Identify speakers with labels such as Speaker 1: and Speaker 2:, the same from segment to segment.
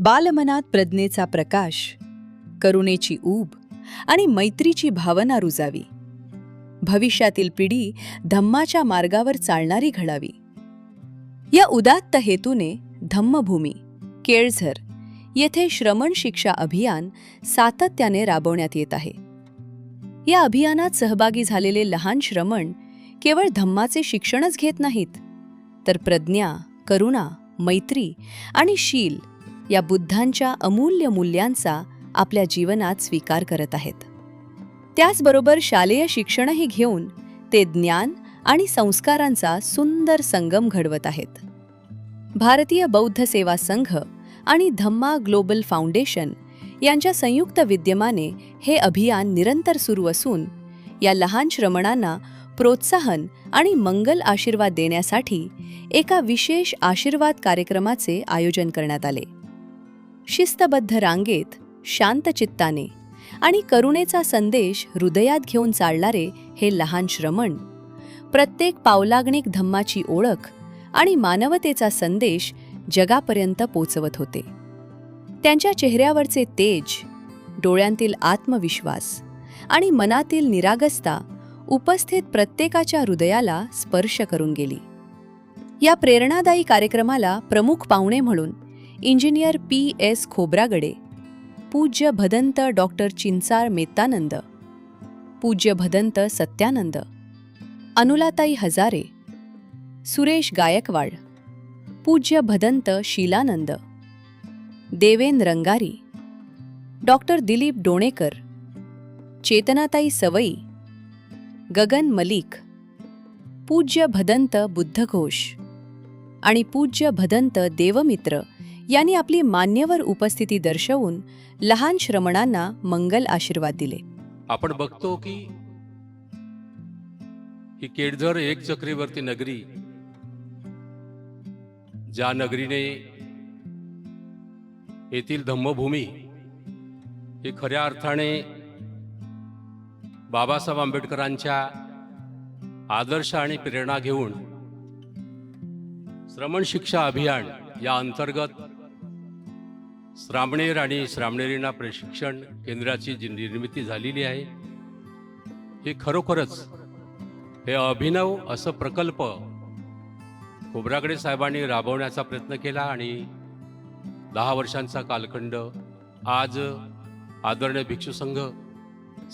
Speaker 1: बालमनात प्रज्ञेचा प्रकाश, करुणेची ऊब आणि मैत्रीची भावना रुजावी. भविष्यातील पिढी धम्माच्या मार्गावर चालणारी घडावी. या उदात्त हेतूने धम्मभूमी, केळझर येथे श्रमण शिक्षा अभियान सातत्याने राबवण्यात येत आहे. या अभियानात सहभागी झालेले लहान श्रमण केवळ धम्माचे शिक्षणच घेत नाहीत, तर प्रज्ञा, करुणा, मैत्री आणि शील या बुद्धांच्या अमूल्य मूल्यांचा आपल्या जीवनात स्वीकार करत आहेत. त्याचबरोबर शालेय शिक्षणही घेऊन ते ज्ञान आणि संस्कारांचा सुंदर संगम घडवत आहेत. भारतीय बौद्ध सेवा संघ आणि धम्मा ग्लोबल फाउंडेशन यांच्या संयुक्त विद्यमाने हे अभियान निरंतर सुरू असून या लहान श्रमणांना प्रोत्साहन आणि मंगल आशीर्वाद देण्यासाठी एका विशेष आशीर्वाद कार्यक्रमाचे आयोजन करण्यात आले. शिस्तबद्ध रांगेत, शांत चित्ताने आणि करुणेचा संदेश हृदयात घेऊन चालणारे हे लहान श्रमण प्रत्येक पावलागणिक धम्माची ओळख आणि मानवतेचा संदेश जगापर्यंत पोचवत होते. त्यांच्या चेहऱ्यावरचे तेज, डोळ्यांतील आत्मविश्वास आणि मनातील निरागसता उपस्थित प्रत्येकाच्या हृदयाला स्पर्श करून गेली. या प्रेरणादायी कार्यक्रमाला प्रमुख पाहुणे म्हणून इंजिनियर P.S. खोब्रागडे, पूज्य भदंत डॉक्टर चिंचाळ मेत्तानंद, पूज्य भदंत सत्यानंद, अनुलाताई हजारे, सुरेश गायकवाड, पूज्य भदंत शीलानंद, देवेन रंगारी, डॉक्टर दिलीप डोणेकर, चेतनाताई सवई, गगन मलिक, पूज्य भदंत बुद्धघोष आणि पूज्य भदंत देवमित्र यांनी आपली मान्यवर उपस्थिती दर्शवून लहान श्रमणांना मंगल आशीर्वाद दिले.
Speaker 2: आपण बघतो की ही केळझर एक चक्रीवर्ती नगरी, ज्या नगरीने येथील धम्मभूमी ही खऱ्या अर्थाने बाबासाहेब आंबेडकरांच्या आदर्श आणि प्रेरणा घेऊन श्रमण शिक्षा अभियान या अंतर्गत श्रामणेर आणि श्रामणेरींना प्रशिक्षण केंद्राची जी निर्मिती झालेली आहे, हे खरोखरच हे अभिनव असं प्रकल्प खोब्रागडे साहेबांनी राबवण्याचा प्रयत्न केला आणि 10 वर्षांचा कालखंड आज आदरणीय भिक्षू संघ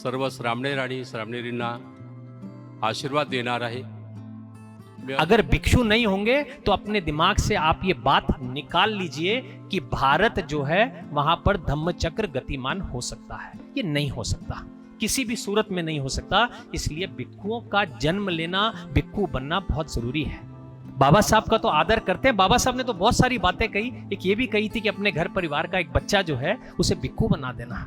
Speaker 2: सर्व श्रामणेर आणि श्रामणेरींना आशीर्वाद देणार आहे.
Speaker 3: अगर भिक्षु नहीं होंगे तो अपने दिमाग से आप ये बात निकाल लीजिए कि भारत जो है वहां पर धम्मचक्र गतिमान हो सकता है. ये नहीं हो सकता, किसी भी सूरत में नहीं हो सकता. इसलिए भिक्षुओं का जन्म लेना, भिक्षु बनना बहुत जरूरी है. बाबा साहब का तो आदर करते हैं. बाबा साहब ने तो बहुत सारी बातें कही. एक ये भी कही थी कि अपने घर परिवार का एक बच्चा जो है उसे भिक्षु बना देना.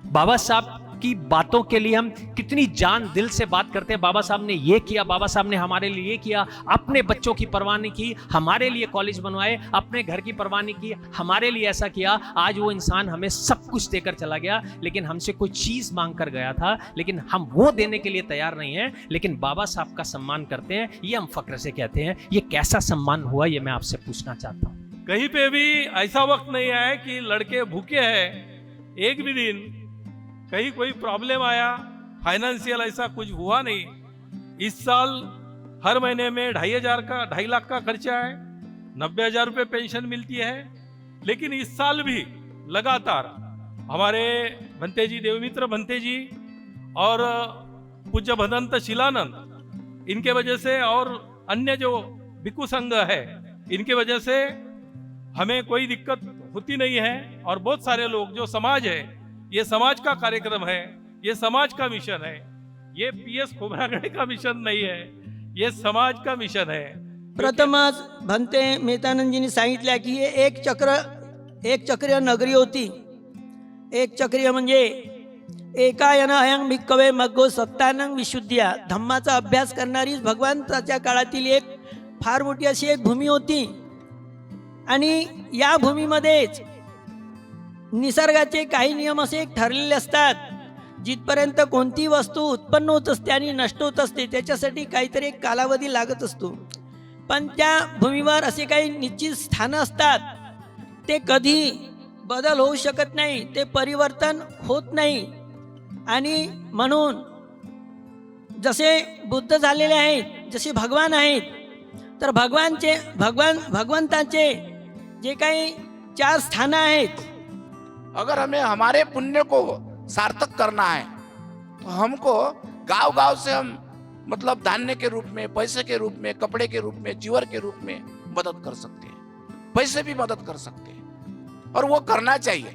Speaker 3: बाबा साहब की बातों के लिए हम कितनी जान दिल से बात करते हैं. बाबा साहब ने ये किया, बाबा साहब ने हमारे लिए ये किया, अपने बच्चों की परवाह नहीं की, हमारे लिए कॉलेज बनवाए, अपने घर की परवाह नहीं की, हमारे लिए ऐसा किया. आज वो इंसान हमें सब कुछ देकर चला गया, लेकिन हमसे कोई चीज मांग कर गया था, लेकिन हम वो देने के लिए तैयार नहीं है, लेकिन बाबा साहब का सम्मान करते हैं. ये हम फक्र से कहते हैं. ये कैसा सम्मान हुआ, ये मैं आपसे पूछना चाहता हूँ.
Speaker 4: कहीं पे भी ऐसा वक्त नहीं आया कि लड़के भूखे हैं. एक भी दिन कहीं कोई प्रॉब्लम आया, फाइनेंशियल ऐसा कुछ हुआ नहीं. इस साल हर महीने में 2.5 लाख का खर्चा है, 90,000 रुपये पेंशन मिलती है. लेकिन इस साल भी लगातार हमारे भंते जी, देवमित्र भंते जी और पूज्य भदंत शीलानंद, इनके वजह से और अन्य जो भिक्षु संघ है, इनके वजह से हमें कोई दिक्कत होती नहीं है. और बहुत सारे लोग जो समाज है, ये समाज का कार्यक्रम है, ये समाज का मिशन है. ये P.S. खोब्रागडे का मिशन नहीं है, ये समाज का मिशन है.
Speaker 5: प्रथमच भंते मेहतानंदजींनी सांगितलं की हे एक चक्रीय नगरी होती. एक चक्रीय म्हणजे एकायन अयं भिक्खवे मग्गो सत्तानं विशुद्ध्या, धम्माचा अभ्यास करणारी भगवंताच्या काळातील एक फार मोठी अशी एक भूमी होती. आणि या भूमीमध्येच निसर्गाचे काही नियम असे ठरलेले असतात. जिथपर्यंत कोणती वस्तू उत्पन्न होत असते आणि नष्ट होत असते त्याच्यासाठी काहीतरी एक कालावधी लागत असतो. पण त्या भूमीवर असे काही निश्चित स्थानं असतात, ते कधी बदल होऊ शकत नाही, ते परिवर्तन होत नाही. आणि म्हणून जसे बुद्ध झालेले आहेत, जसे भगवान आहेत, तर भगवंताचे जे काही 4 स्थानं आहेत,
Speaker 6: अगर हमें हमारे पुण्य को सार्थक करना है तो हमको गांव गांव से हम मतलब धान्य के रूप में, पैसे के रूप में, कपड़े के रूप में, जीवर के रूप में मदद कर सकते हैं, पैसे भी मदद कर सकते हैं और वो करना चाहिए.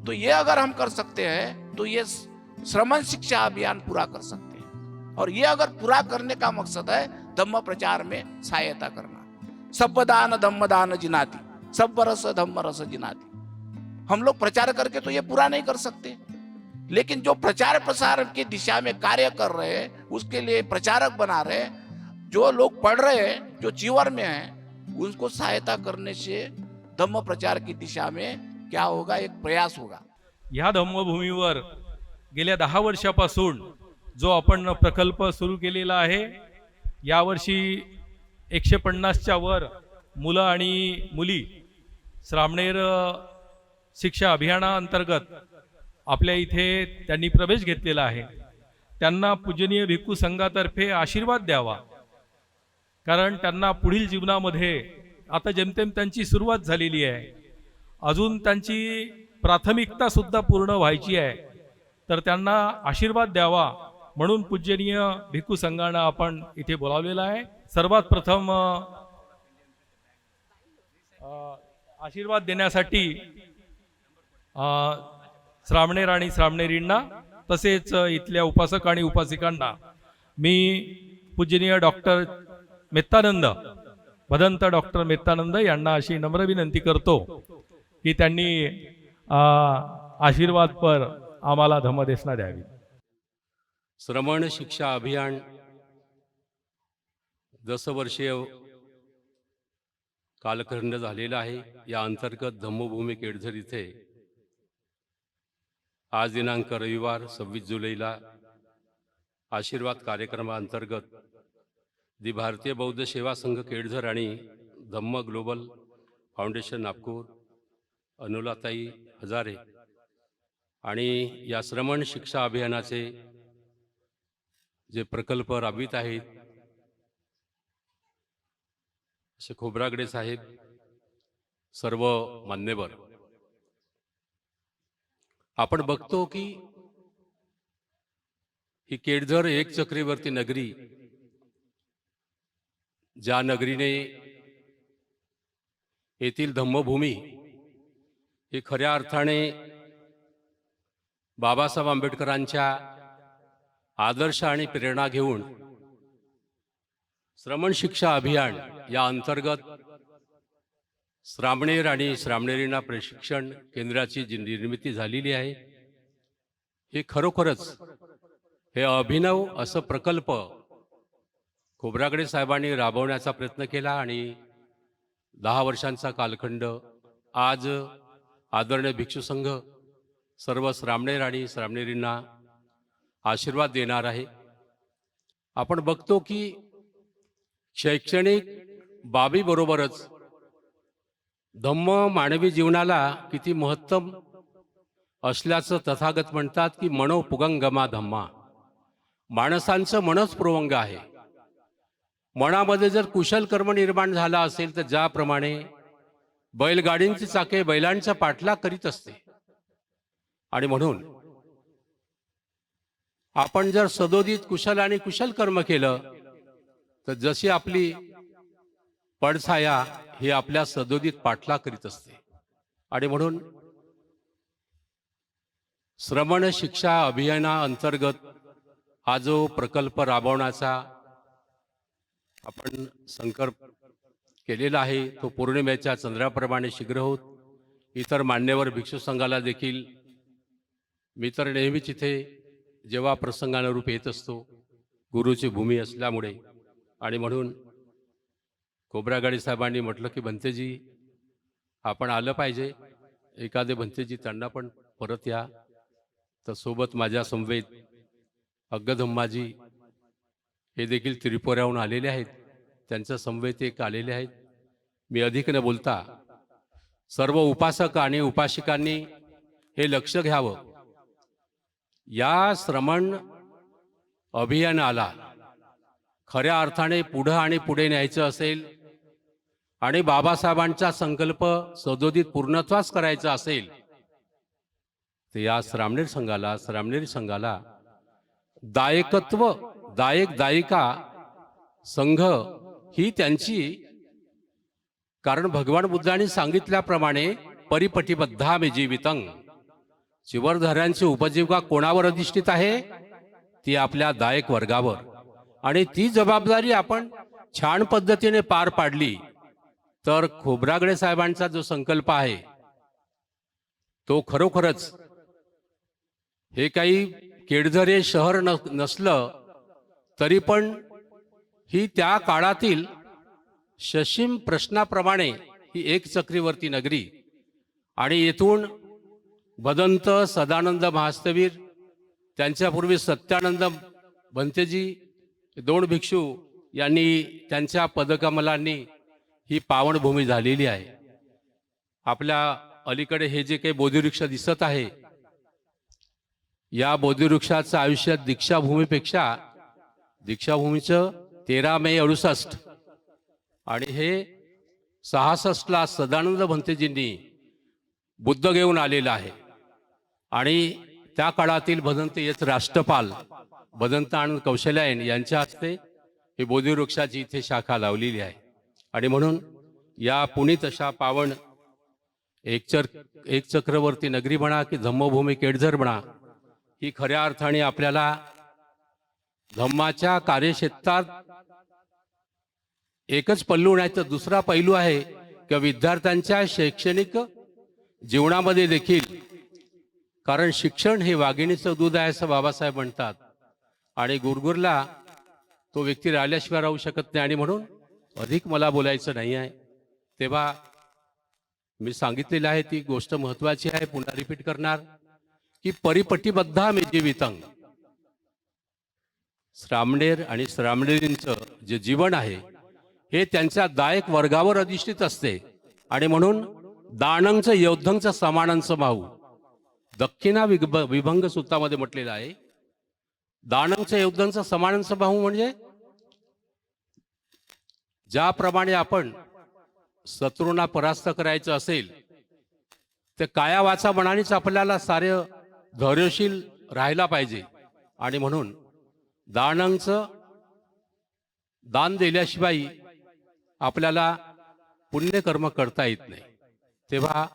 Speaker 6: तो ये अगर हम कर सकते हैं तो ये श्रमण शिक्षा अभियान पूरा कर सकते हैं. और ये अगर पूरा करने का मकसद है धम्म प्रचार में सहायता करना. सब दान धम्म दान जिनाती, सब रस धम्म रस जिनाती. हम लोग प्रचार करके तो ये पूरा नहीं कर सकते, लेकिन जो प्रचार प्रसार की दिशा में कार्य कर रहे हैं, उसके लिए प्रचारक बना रहे हैं, जो लोग पढ़ रहे हैं, जो जीवन में हैं, उनको सहायता करने से धम्म प्रचार की दिशा में क्या होगा, एक प्रयास होगा.
Speaker 4: ह्या धम्मभूमीवर गेल्या 10 वर्षापासून जो आपण प्रकल्प सुरू केलेला आहे, यावर्षी 150च्या वर मुलं आणि मुली श्रामणेर शिक्षा अभियानाअंतर्गत आपल्या इथे त्यांनी प्रवेश घेतलेला आहे. त्यांना पूजनीय भिक्खू संघातर्फे आशीर्वाद द्यावा, कारण त्यांना पुढील जीवनामध्ये आता जेमतेम त्यांची सुरुवात झालेली आहे, अजून त्यांची प्राथमिकता सुद्धा पूर्ण व्हायची आहे, तर त्यांना आशीर्वाद द्यावा म्हणून पूजनीय भिक्खू संघानं आपण इथे बोलावलेलं आहे. सर्वात प्रथम आशीर्वाद देण्यासाठी श्रामणेर आणि श्रामणेरींना तसेच इथल्या उपासक आणि उपासिकांना मी पूजनीय डॉक्टर मेत्तानंद, भदंत डॉक्टर मेत्तानंद यांना अशी नम्र विनंती करतो की त्यांनी आशीर्वादपर आम्हाला धम्मदेशना द्यावी.
Speaker 2: श्रमण शिक्षा अभियान 10 वर्षीय कालखंड झालेला आहे. या अंतर्गत धम्मभूमी केळझर इथे आज दिनांक रविवार 26 जुलैला आशीर्वाद कार्यक्रमाअंतर्गत दी भारतीय बौद्ध सेवा संघ केळझर आणि धम्म ग्लोबल फाउंडेशन नागपूर, अनुलाताई हजारे आणि या श्रमण शिक्षा अभियानाचे जे प्रकल्प राबवित आहेत असे खोब्रागडे साहेब, सर्व मान्यवर, आपण बघतो की ही केळझर एक चक्रीवर्ती नगरी, ज्या नगरीने येथील धम्मभूमी ही खऱ्या अर्थाने बाबासाहेब आंबेडकरांच्या आदर्श आणि प्रेरणा घेऊन श्रमण शिक्षा अभियान या अंतर्गत श्रामणेर आणि श्रामणेरींना प्रशिक्षण केंद्राची जी निर्मिती झालेली आहे, हे खरोखरच हे अभिनव असं प्रकल्प खोब्रागडे साहेबांनी राबवण्याचा प्रयत्न केला आणि 10 वर्षांचा कालखंड आज आदरणीय भिक्षू संघ सर्व श्रामणेर आणि श्रामणेरींना आशीर्वाद देणार आहे. आपण बघतो की शैक्षणिक बाबीबरोबरच धम्म मानवी जीवनाला किती महत्तम असल्याचं तथागत म्हणतात की मनो पुगंगमा धम्मा. माणसांचं मनच पुरवंग आहे. मनामध्ये जर कुशल कर्म निर्माण झाला असेल तर ज्याप्रमाणे बैलगाडींची चाके बैलांचा पाठलाग करीत असते, आणि म्हणून आपण जर सदोदित कुशल आणि कुशल कर्म केलं तर जशी आपली पडछाया ही आपल्या सदोदित पाठलाग करीत असते. आणि म्हणून श्रमण शिक्षा अभियानाअंतर्गत हा जो प्रकल्प राबवण्याचा आपण संकल्प केलेला आहे तो पौर्णिमेच्या चंद्राप्रमाणे शीघ्र होत. इतर मान्यवर भिक्षू संघाला देखील मी तर नेहमीच इथे जेव्हा प्रसंगानुरूप येत असतो, गुरुची भूमी असल्यामुळे, आणि म्हणून खोब्रागडे साहेबांनी म्हटलं की भंतेजी आपण आलं पाहिजे, एखादे भंतेजी त्यांना पण परत या. तर सोबत माझ्या समवेत अग्गधम्माजी हे देखील त्रिपुराहून आलेले आहेत, त्यांच्या समवेत एक आलेले आहेत. मी अधिक न बोलता सर्व उपासक आणि उपासिकांनी हे लक्ष घ्यावं. या श्रमण अभियानाला खऱ्या अर्थाने पुढं आणि पुढे न्यायचं असेल आणि बाबासाहेबांचा संकल्प सदोदित पूर्णत्वास करायचा असेल तर या श्रामणेर संघाला दायकत्व दायिका संघ ही त्यांची, कारण भगवान बुद्धांनी सांगितल्याप्रमाणे परिपटिबद्धामे जीवितं, चिवरधऱ्यांची उपजीविका कोणावर अधिष्ठित आहे? ती आपल्या दायक वर्गावर. आणि ती जबाबदारी आपण छान पद्धतीने पार पाडली तर खोब्रागडे साहेबांचा जो संकल्प आहे तो खरोखरच हे काही केळझर हे शहर नसलं तरी पण ही त्या काळातील ससीम प्रश्नाप्रमाणे ही एक चक्रीवर्ती नगरी, आणि येथून भदंत सदानंद महास्तवीर, त्यांच्यापूर्वी सत्यानंद भंतेजी, दोन भिक्षू यांनी त्यांच्या पदकमलांनी ही पावनभूमी झालेली आहे. आपल्या अलीकडे हे जे काही बोधिवृक्ष दिसत आहे, या बोधिवृक्षाचं आयुष्य दीक्षाभूमीपेक्षा, दीक्षाभूमीचं 13 मे 68 आणि हे 66ला सदानंद भंतेजींनी बुद्ध घेऊन आलेलं आहे. आणि त्या काळातील भदंत येत राष्ट्रपाल भदंत आनंद कौशल्यायन यांच्या हस्ते ही बोधिवृक्षाची इथे शाखा लावलेली आहे. आणि म्हणून या पुनीत अशा पावन एक चक्रवर्ती नगरी म्हणा की धम्मभूमी केळझर म्हणा, ही खऱ्या अर्थाने आपल्याला धम्माच्या कार्यक्षेत्रात एकच पैलू नाही तर दुसरा पैलू आहे की विद्यार्थ्यांच्या शैक्षणिक जीवनामध्ये देखील, कारण शिक्षण हे वाघिणीचं दूध आहे असं बाबासाहेब म्हणतात, आणि गुरगुरला तो व्यक्ती राहिल्याशिवाय राहू शकत नाही. आणि म्हणून अधिक मला बोलायचं नाही आहे. तेव्हा मी सांगितलेलं आहे ती गोष्ट महत्वाची आहे, पुन्हा रिपीट करणार की परिपटिबद्धामे जीवितं, श्रामणेर आणि श्रामणेरींचं जे जीवन आहे हे त्यांच्या दायक वर्गावर अधिष्ठित असते. आणि म्हणून दानंच योद्धंच समानंच माहू, दक्षिणा विभंग सूत्रामध्ये म्हटलेलं आहे. दानंच योद्धंच समानंच माहू म्हणजे ज्याप्रमाणे आपण शत्रूंना परास्त करायचं असेल ते काया वाचा मनानेच आपल्याला सारे धैर्यशील राहायला पाहिजे. आणि म्हणून दान दिल्याशिवाय आपल्याला पुण्यकर्म करता येत नाही. तेव्हा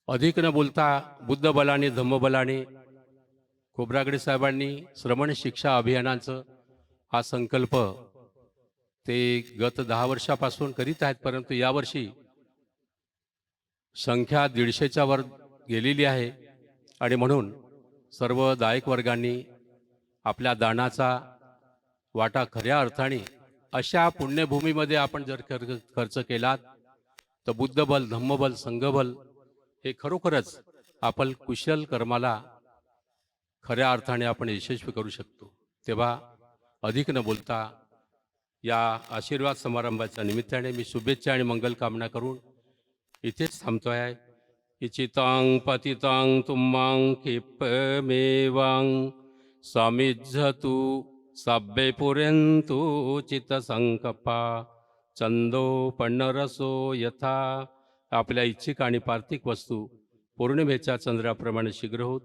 Speaker 2: अधिक न बोलता बुद्ध बलाने धम्मबलाने खोब्रागडे साहेबांनी श्रमण शिक्षा अभियानाचं हा संकल्प ते गत 10 वर्षापासून करीत आहेत, परंतु यावर्षी संख्या 150च्या वर गेलेली आहे. आणि म्हणून सर्व दायक वर्गांनी आपल्या दानाचा वाटा खऱ्या अर्थाने अशा पुण्यभूमीमध्ये आपण जर खर्च केलात तर बुद्धबल धम्मबल संघबल हे खरोखरच आपण कुशल कर्माला खऱ्या अर्थाने आपण यशस्वी करू शकतो. तेव्हा अधिक न बोलता या आशीर्वाद समारंभाच्या निमित्ताने मी शुभेच्छा आणि मंगल कामना करून इथेच थांबतोय. इचितां पतितां तुम्मां क्षिप्मेवां समिज्झतु सब्बे पुरेन्तु चित्तसंकल्पा चंदोपन्नरसो यथा. आपल्या इच्छिक आणि पार्थिक वस्तू पौर्णिमेच्या चंद्राप्रमाणे शीघ्र होत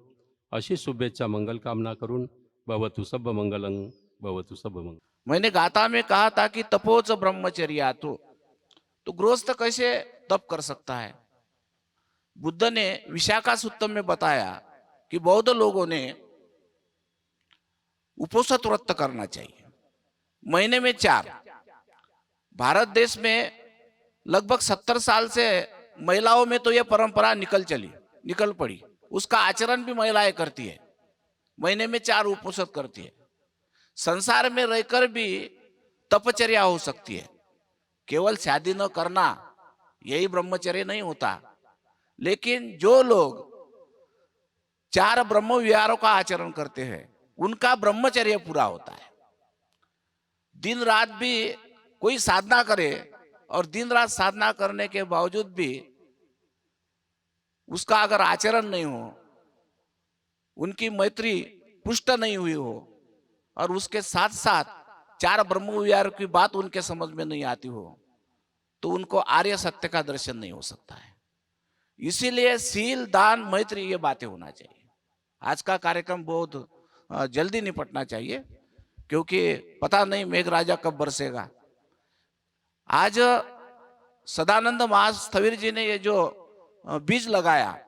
Speaker 2: अशी शुभेच्छा मंगल कामना करून भवतु सब मंगलं भवतु सब मंगल.
Speaker 6: मैंने गाथा में कहा था कि तपोच ब्रह्मचर्या, तो गृहस्थ कैसे तप कर सकता है? बुद्ध ने विशाखा सूत्तम में बताया कि बौद्ध लोगों ने उपोषित व्रत करना चाहिए, महीने में 4. भारत देश में लगभग 70 साल से महिलाओं में तो यह परंपरा निकल पड़ी. उसका आचरण भी महिलाएं करती है, महीने में 4 उपोषित करती है. संसार में रहकर भी तपचर्या हो सकती है. केवल शादी न करना यही ब्रह्मचर्य नहीं होता, लेकिन जो लोग 4 ब्रह्म विहारों का आचरण करते हैं उनका ब्रह्मचर्य पूरा होता है. दिन रात भी कोई साधना करे और दिन रात साधना करने के बावजूद भी उसका अगर आचरण नहीं हो, उनकी मैत्री पुष्ट नहीं हुई हो, और उसके साथ साथ चार ब्रह्म विहार की बात उनके समझ में नहीं आती हो, तो उनको आर्य सत्य का दर्शन नहीं हो सकता है। इसीलिए सील, दान, मैत्री ये बातें होना चाहिए। आज का कार्यक्रम बहुत जल्दी निपटना चाहिए, क्योंकि पता नहीं मेघराजा कब बरसेगा। आज सदानंद महास्थविर जी ने ये जो बीज लगाया,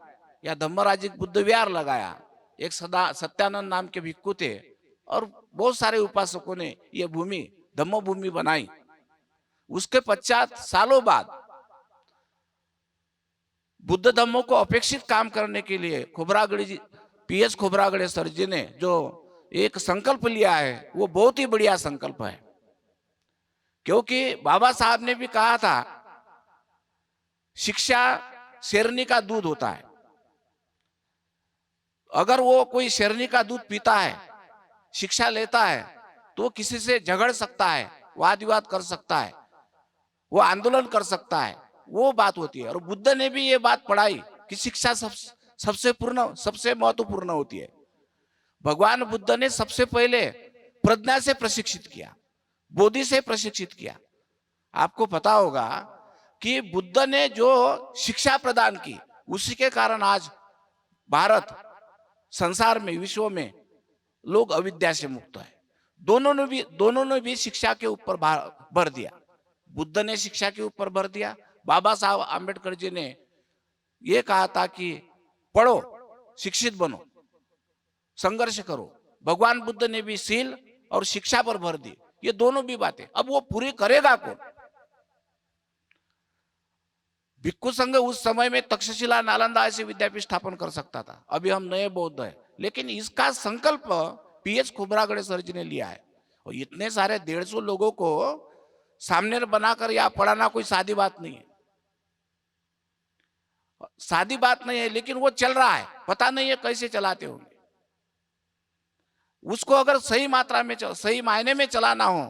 Speaker 6: या धम्मराजिक बुद्ध विहार लगाया, एक सत्यानंद नाम के भिक्खु थे और बहुत सारे उपासकों ने ये भूमि धम्म भूमि बनाई। उसके पश्चात सालों बाद बुद्ध धम्मों को अपेक्षित काम करने के लिए खोबरागड़े जी, पीएस खोबरागड़े सर जी ने जो एक संकल्प लिया है, वो बहुत ही बढ़िया संकल्प है। क्योंकि बाबा साहब ने भी कहा था, शिक्षा शेरनी का दूध होता है। अगर वो कोई शेरनी का दूध पीता है, शिक्षा लेता है, तो वो किसी से झगड़ सकता है, वाद विवाद कर सकता है, वो आंदोलन कर सकता है, वो बात होती है। और बुद्ध ने भी ये बात पढ़ाई कि शिक्षा सबसे महत्वपूर्ण होती है। भगवान बुद्ध ने सबसे पहले प्रज्ञा से प्रशिक्षित किया, बोधि से प्रशिक्षित किया। आपको पता होगा कि बुद्ध ने जो शिक्षा प्रदान की, उसी के कारण आज भारत, संसार में, विश्व में लोग अविद्या से मुक्त है। दोनों ने भी शिक्षा के ऊपर भर दिया। बुद्ध ने शिक्षा के ऊपर भर दिया। बाबा साहब आम्बेडकर जी ने यह कहा था कि पढ़ो, शिक्षित बनो, संघर्ष करो। भगवान बुद्ध ने भी सील और शिक्षा पर भर दी। ये दोनों भी बातें अब वो पूरी करेगा कौन? भिक्खु संघ उस समय में तक्षशिला, नालंदा ऐसे विद्यापीठ स्थापन कर सकता था। अभी हम नए बौद्ध है, लेकिन इसका संकल्प पीएच खोबरागड़े सर जी ने लिया है। और इतने सारे 150 लोगों को सामने बनाकर या पढ़ाना कोई सादी बात नहीं है, सादी बात नहीं है। लेकिन वो चल रहा है, पता नहीं है कैसे चलाते होंगे। उसको अगर सही मात्रा में, सही मायने में चलाना हो,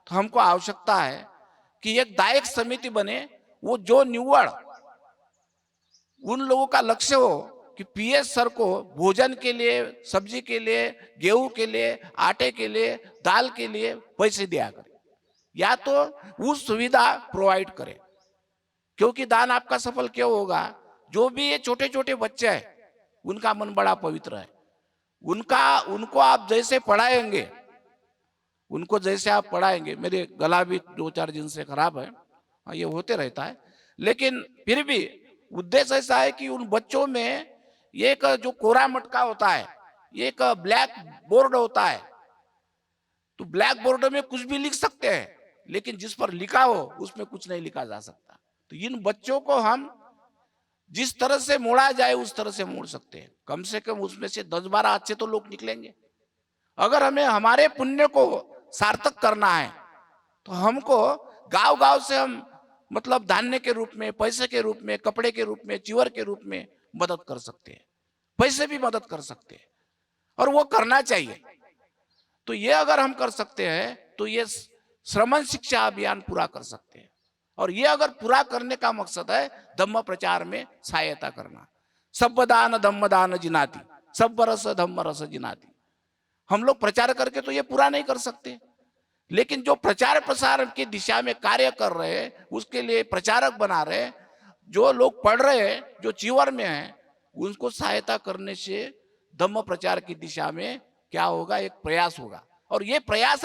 Speaker 6: तो हमको आवश्यकता है कि एक दायक समिति बने, वो जो निव्वड़ उन लोगों का लक्ष्य हो कि पीएस सर को भोजन के लिए, सब्जी के लिए, गेहूं के लिए, आटे के लिए, दाल के लिए पैसे दिया करे, या तो वो सुविधा प्रोवाइड करे। क्योंकि दान आपका सफल क्यों होगा? जो भी ये छोटे छोटे बच्चे हैं, उनका मन बड़ा पवित्र है। उनको आप जैसे पढ़ाएंगे, उनको जैसे आप पढ़ाएंगे, मेरे गला भी 2-4 दिन से खराब है, ये होते रहता है, लेकिन फिर भी उद्देश्य ऐसा है कि उन बच्चों में एक जो कोरा मटका होता है, एक ब्लैक बोर्ड होता है, तो ब्लैक बोर्ड में कुछ भी लिख सकते हैं, लेकिन जिस पर लिखा हो उसमें कुछ नहीं लिखा जा सकता। तो इन बच्चों को हम जिस तरह से मोड़ा जाए उस तरह से मोड़ सकते हैं। कम से कम उसमें से 10-12 अच्छे तो लोग निकलेंगे। अगर हमें हमारे पुण्य को सार्थक करना है, तो हमको गांव गांव से हम मतलब धान्य के रूप में, पैसे के रूप में, कपड़े के रूप में, चिवर के रूप में मदद कर सकते हैं, पैसे भी मदद कर सकते हैं, और वो करना चाहिए। तो ये अगर हम कर सकते हैं, तो ये श्रमण शिक्षा अभियान पूरा कर सकते हैं। और ये अगर पूरा करने का मकसद है धम्म प्रचार में सहायता करना। सब दान धम्म दान जिनाती, सब रस धम्म रस जिनाती। हम लोग प्रचार करके तो ये पूरा नहीं कर सकते, लेकिन जो प्रचार प्रसार की दिशा में कार्य कर रहे हैं, उसके लिए प्रचारक बना रहे हैं, जो लोग पढ़ रहे हैं, जो चिवर में हैं, उनको सहायता करने से धम्म प्रचार की दिशा में क्या होगा? एक प्रयास होगा। और ये प्रयास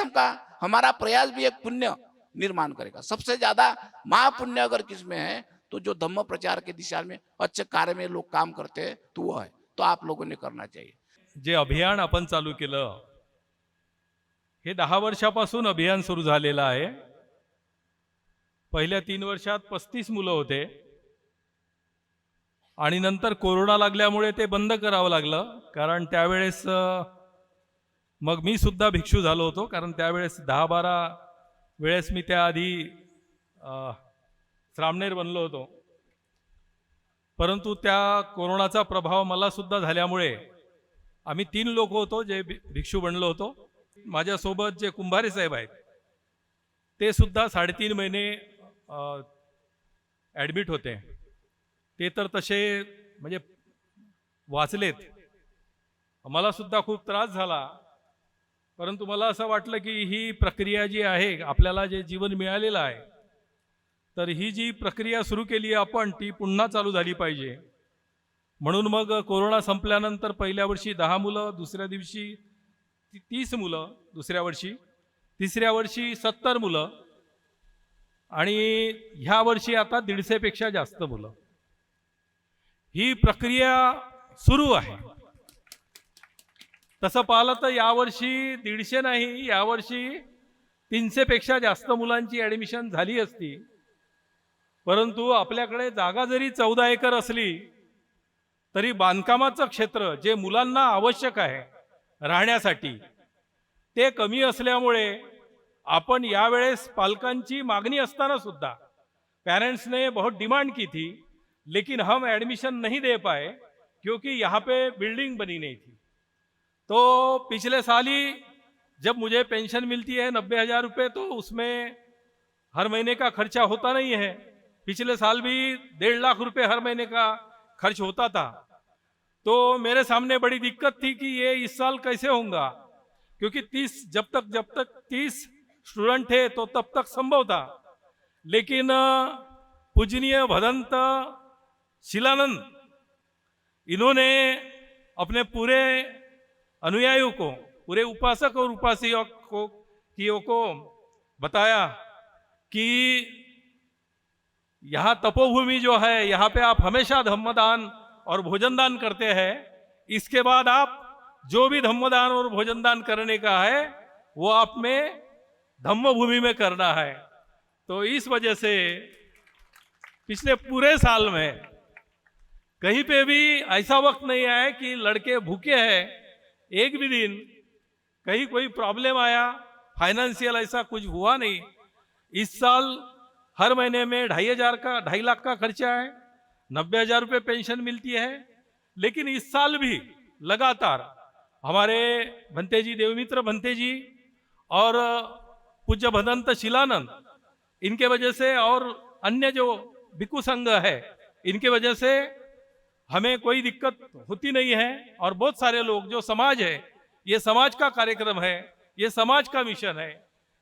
Speaker 6: हमारा प्रयास भी एक पुण्य निर्माण करेगा। सबसे ज्यादा महापुण्य अगर किसमें है, तो जो धम्म प्रचार की दिशा में अच्छे कार्य में लोग काम करते हैं, तो वो है। तो आप लोगों ने करना चाहिए।
Speaker 4: जे अभियान आपण चालू केलं, हे 10 वर्षापासून अभियान सुरू झालेलं आहे। पहिल्या 3 वर्षात 35 मुलं होते, आणि नंतर कोरोना लागल्यामुळे ते बंद करावं लागलं। कारण त्यावेळेस मग मी सुद्धा भिक्षू झालो होतो, कारण त्यावेळेस 10-12 वेळेस मी त्याआधी श्रामणेर बनलो होतो। परंतु त्या कोरोनाचा प्रभाव मला सुद्धा झाल्यामुळे आम्ही 3 लोक होतो जे भिक्षू बनलो होतो। माझ्यासोबत जे कुंभारे साहेब आहेत, ते सुद्धा 3.5 महिने ॲडमिट होते ते तर तसे म्हणजे वाचलेत. मला सुद्धा खूप त्रास झाला, परंतु मला असं वाटलं की ही प्रक्रिया जी आहे, आपल्याला जे जीवन मिळालेलं आहे, तर ही जी प्रक्रिया सुरू केली आहे आपण, ती पुन्हा चालू झाली पाहिजे. म्हणून मग कोरोना संपल्यानंतर पहिल्या वर्षी 10 मुलं, दुसऱ्या दिवशी 30 मुलं, दुसऱ्या वर्षी, तिसऱ्या वर्षी 70 मुलं आणि ह्या वर्षी आता 150 पेक्षा जास्त मुलं. ही प्रक्रिया सुरू आहे. तसं पाहिलं तर यावर्षी 150 नाही, यावर्षी 300 पेक्षा जास्त मुलांची ॲडमिशन झाली असती. परंतु आपल्याकडे जागा जरी 14 एकर असली तरी बांधकामाचं क्षेत्र जे मुलांना आवश्यक आहे राहण्यासाठी ते कमी असल्यामुळे आपण यावेळेस पालकांची मागणी असताना सुद्धा पेरेंट्स ने बहुत डिमांड की थी, लेकिन हम एडमिशन नहीं दे पाए क्योंकि यहाँ पे बिल्डिंग बनी नहीं थी. तो पिछले साल ही जब मुझे पेंशन मिलती है 90,000 रुपये, तो उसमें हर महीने का खर्चा होता नहीं है. पिछले साल भी 1.5 लाख रुपए हर महीने का खर्च होता था. तो मेरे सामने बड़ी दिक्कत थी कि ये इस साल कैसे होगा, क्योंकि 30 जब तक 30 स्टूडेंट थे तो तब तक संभव था. लेकिन पूजनीय भदंत शिलानंद इन्होंने अपने पूरे अनुयायियों को, पूरे उपासक और उपासियों को बताया कि यहाँ तपोभूमि जो है, यहाँ पे आप हमेशा धम्मदान और भोजनदान करते हैं. इसके बाद आप जो भी धम्मदान और भोजनदान करने का है वो आप में धम्मभूमि में करना है. तो इस वजह से पिछले पूरे साल में कहीं पे भी ऐसा वक्त नहीं आया कि लड़के भूखे हैं. एक भी दिन कहीं कोई प्रॉब्लम आया, फाइनेंशियल ऐसा कुछ हुआ नहीं. इस साल हर महीने में 2.5 लाख का खर्चा है, 90,000 रुपये पेंशन मिलती है. लेकिन इस साल भी लगातार हमारे भंते जी, देवमित्र भंते जी और पूज्य भदंत शिलानंद, इनके वजह से और अन्य जो भिक्षु संघ है, इनके वजह से हमें कोई दिक्कत होती नहीं है. और बहुत सारे लोग, जो समाज है, ये समाज का कार्यक्रम है, ये समाज का मिशन है,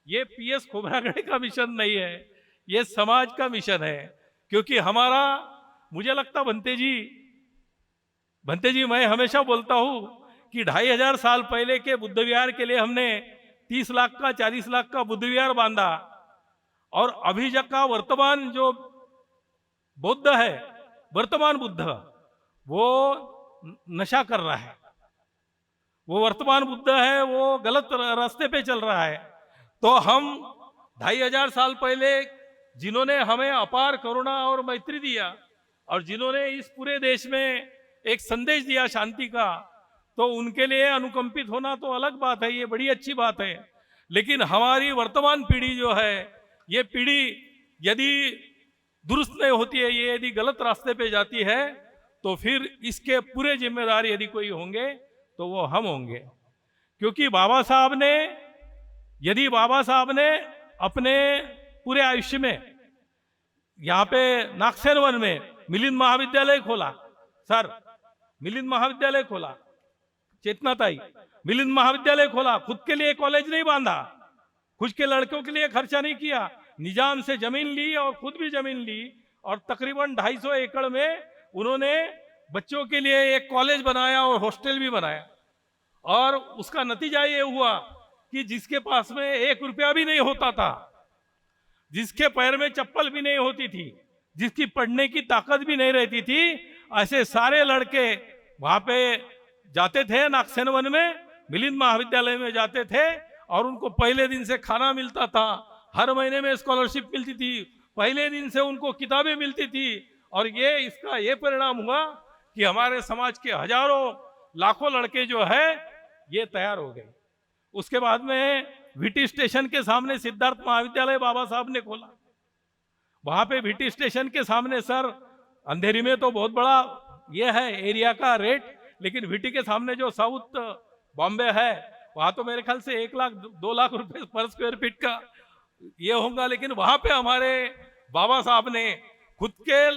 Speaker 4: ये PS खोबरागड़े का मिशन नहीं है, ये समाज का मिशन है. क्योंकि हमारा, मुझे लगता भंते जी मैं हमेशा बोलता हूं कि 2,500 साल पहले के बुद्ध विहार के लिए हमने 30 लाख का, 40 लाख का बुद्ध विहार बांधा. और अभी जब का वर्तमान जो बौद्ध है, वर्तमान बुद्ध, वो नशा कर रहा है. वो वर्तमान बुद्ध है, वो गलत रास्ते पे चल रहा है. तो हम 2,500 साल पहले जिन्होंने हमें अपार करुणा और मैत्री दिया और जिन्होंने इस पूरे देश में एक संदेश दिया शांति का, तो उनके लिए अनुकंपित होना तो अलग बात है, ये बड़ी अच्छी बात है. लेकिन हमारी वर्तमान पीढ़ी जो है, ये पीढ़ी यदि दुरुस्त नहीं होती है, ये यदि गलत रास्ते पे जाती है, तो फिर इसके पूरे जिम्मेदार यदि कोई होंगे तो वो हम होंगे. क्योंकि बाबा साहब ने अपने पूरे आयुष्य में यहाँ पे नागसेन वन में मिलिंद महाविद्यालय खोला. सर, मिलिंद महाविद्यालय खोला, चेतनाताई, मिलिंद महाविद्यालय खोला. खुद के लिए कॉलेज नहीं बांधा, खुद के लड़कों के लिए खर्चा नहीं किया. निजाम से जमीन ली और खुद भी जमीन ली और तकरीबन 250 एकड़ में उन्होंने बच्चों के लिए एक कॉलेज बनाया और हॉस्टल भी बनाया. और उसका नतीजा ये हुआ कि जिसके पास में 1 रुपया भी नहीं होता था, जिसके पैर में चप्पल भी नहीं होती थी, जिसकी पढ़ने की ताकत भी नहीं रहती थी, ऐसे सारे लड़के वहां पे जाते थे. नागसेन वन में मिलिंद महाविद्यालय में जाते थे और उनको पहले दिन से खाना मिलता था, हर महीने में स्कॉलरशिप मिलती थी, पहले दिन से उनको किताबें मिलती थी. और इसका ये परिणाम हुआ कि हमारे समाज के हजारों लाखों लड़के जो है ये तैयार हो गए. उसके बाद में VT स्टेशन के सामने सिद्धार्थ महाविद्यालय बाबा साहब ने खोला. वहां पे VT स्टेशन के सामने, सर अंधेरी में तो बहुत बड़ा ये है एरिया का रेट, लेकिन VT के सामने जो साउथ बॉम्बे है, वहां तो मेरे ख्याल से 1 लाख 2 लाख रुपए पर स्क्वायर फीट का ये होगा. लेकिन वहां पे हमारे बाबा साहब ने खुद के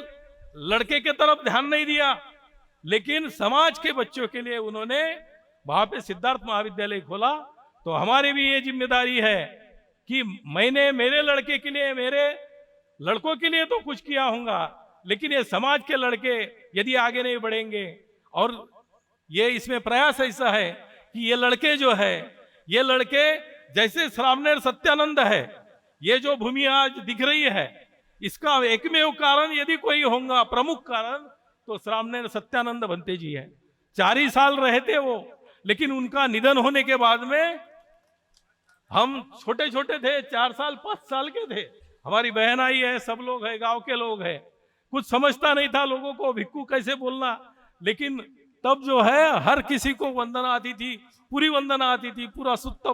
Speaker 4: लड़के के तरफ ध्यान नहीं दिया, लेकिन समाज के बच्चों के लिए उन्होंने वहां पे सिद्धार्थ महाविद्यालय खोला। तो हमारी भी ये जिम्मेदारी है कि मैंने मेरे लड़के के लिए, मेरे लड़कों के लिए तो कुछ किया होगा, लेकिन ये समाज के लड़के यदि आगे नहीं बढ़ेंगे, और ये इसमें प्रयास ऐसा है कि ये लड़के जो है, ये लड़के जैसे श्रावणेर सत्यानंद है, ये जो भूमि आज दिख रही है, इसका एकमेव कारण यदि कोई होगा, प्रमुख कारण, तो श्रावणेर सत्यानंद भंते जी है। 4 ही साल रहे थे वो, लेकिन उनका निधन होने के बाद में हम छोटे छोटे थे, 4 साल 5 साल के थे। हमारी बहन आई है, सब लोग है, गांव के लोग हैं, कुछ समझता नहीं था लोगों को भिक्खू कैसे बोलना, लेकिन तब जो है हर किसी को वंदना आती थी, पूरी वंदना आती थी, पूरा सुत्त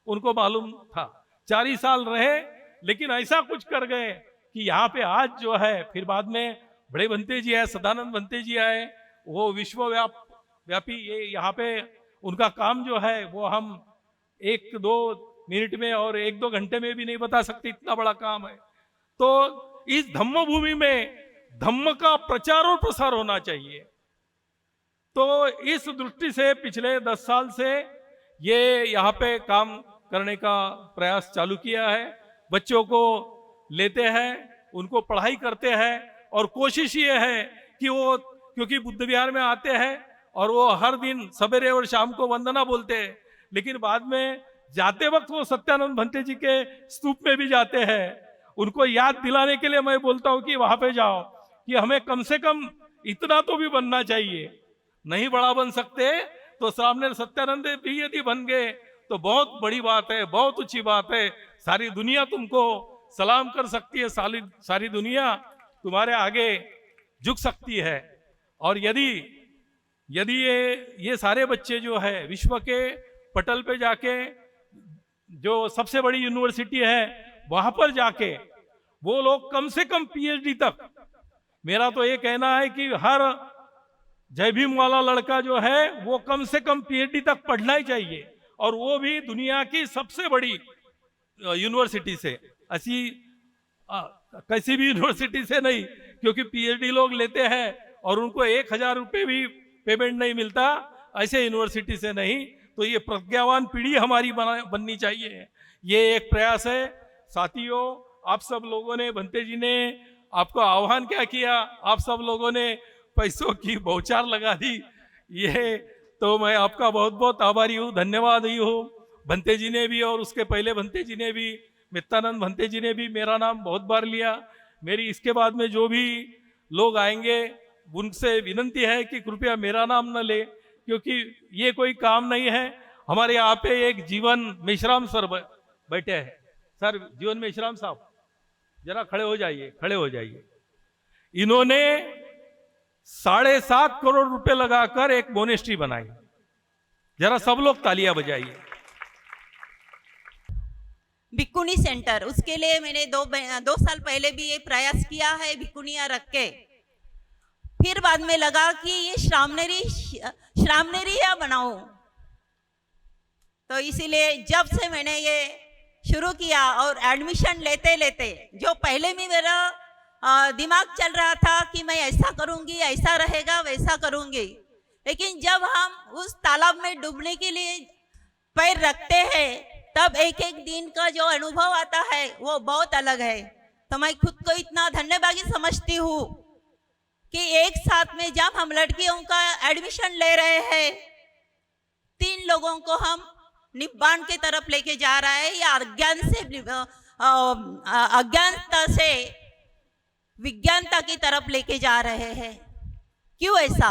Speaker 4: उनको मालूम था। 4 ही साल रहे, लेकिन ऐसा कुछ कर गए कि यहाँ पे आज जो है, फिर बाद में बड़े भंते जी आए, सदानंद भंते जी आए, वो विश्वव्यापी ये यहाँ पे उनका काम जो है वो हम 1-2 मिनट में और 1-2 घंटे में भी नहीं बता सकते, इतना बड़ा काम है। तो इस धम्म भूमि में धम्म का प्रचार और प्रसार होना चाहिए। तो इस दृष्टि से पिछले 10 साल से ये यहाँ पे काम करने का प्रयास चालू किया है। बच्चों को लेते हैं, उनको पढ़ाई करते हैं, और कोशिश ये है कि वो, क्योंकि बुद्ध विहार में आते हैं और वो हर दिन सवेरे और शाम को वंदना बोलते हैं, लेकिन बाद में जाते वक्त वो सत्यानंद भंते जी के स्तूप में भी जाते हैं। उनको याद दिलाने के लिए मैं बोलता हूँ कि वहां पे जाओ, कि हमें कम से कम इतना तो भी बनना चाहिए। नहीं बड़ा बन सकते तो सामने सत्यानंद भी यदि बन गए तो बहुत बड़ी बात है, बहुत ऊंची बात है। सारी दुनिया तुमको सलाम कर सकती है, सारी दुनिया तुम्हारे आगे झुक सकती है। और यदि ये सारे बच्चे जो है विश्व के पटल पे जाके, जो सबसे बड़ी यूनिवर्सिटी है वहां पर जाके, वो लोग कम से कम पीएचडी तक, मेरा तो ये कहना है कि हर जय भीम वाला लड़का जो है वो कम से कम पीएचडी तक पढ़ना ही चाहिए, और वो भी दुनिया की सबसे बड़ी यूनिवर्सिटी से, ऐसी कैसी भी यूनिवर्सिटी से नहीं, क्योंकि पीएचडी लोग लेते हैं और उनको 1000 रुपये भी पेमेंट नहीं मिलता, ऐसे यूनिवर्सिटी से नहीं। तो ये प्रज्ञावान पीढ़ी हमारी बननी चाहिए, ये एक प्रयास है। साथियों, आप सब लोगों ने, भंते जी ने आपको आह्वान क्या किया, आप सब लोगों ने पैसों की बौछार लगा दी, ये तो मैं आपका बहुत बहुत आभारी हूँ, धन्यवाद ही हूँ। भंते जी ने भी और उसके पहले भंते जी ने भी, मित्तानंद भंते जी ने भी मेरा नाम बहुत बार लिया। मेरी इसके बाद में जो भी लोग आएंगे उनसे विनंती है कि कृपया मेरा नाम न ले, क्योंकि ये कोई काम नहीं है। हमारे यहाँ पे एक जीवन मेश्राम सर बैठे हैं। सर, जीवन मेश्राम साहब जरा खड़े हो जाइए, खड़े हो जाइए। इन्होंने 7.5 करोड़ रुपए लगाकर एक मोनेस्ट्री बनाई। जरा सब लोग तालियां बजाइए।
Speaker 7: भिक्कुनी सेंटर, उसके लिए मैंने 2 साल पहले भी ये प्रयास किया है, भिक्कुनियां रख के। फिर बाद में लगा कि ये श्रामनेरिया बनाऊं, तो इसीलिए जब से मैंने ये शुरू किया और एडमिशन लेते लेते, जो पहले में मेरा दिमाग चल रहा था कि मैं ऐसा करूंगी, ऐसा रहेगा, वैसा करूंगी, लेकिन जब हम उस तालाब में डूबने के लिए पैर रखते हैं तब एक एक दिन का जो अनुभव आता है वो बहुत अलग है। तो मैं खुद को इतना धन्यभागी समझती हूँ कि एक साथ में जब हम लड़कियों का एडमिशन ले रहे हैं, 3 लोगों को हम निब्बान की तरफ लेके जा रहा है, या अज्ञानता से विज्ञानता की तरफ लेके जा रहे हैं। क्यों ऐसा?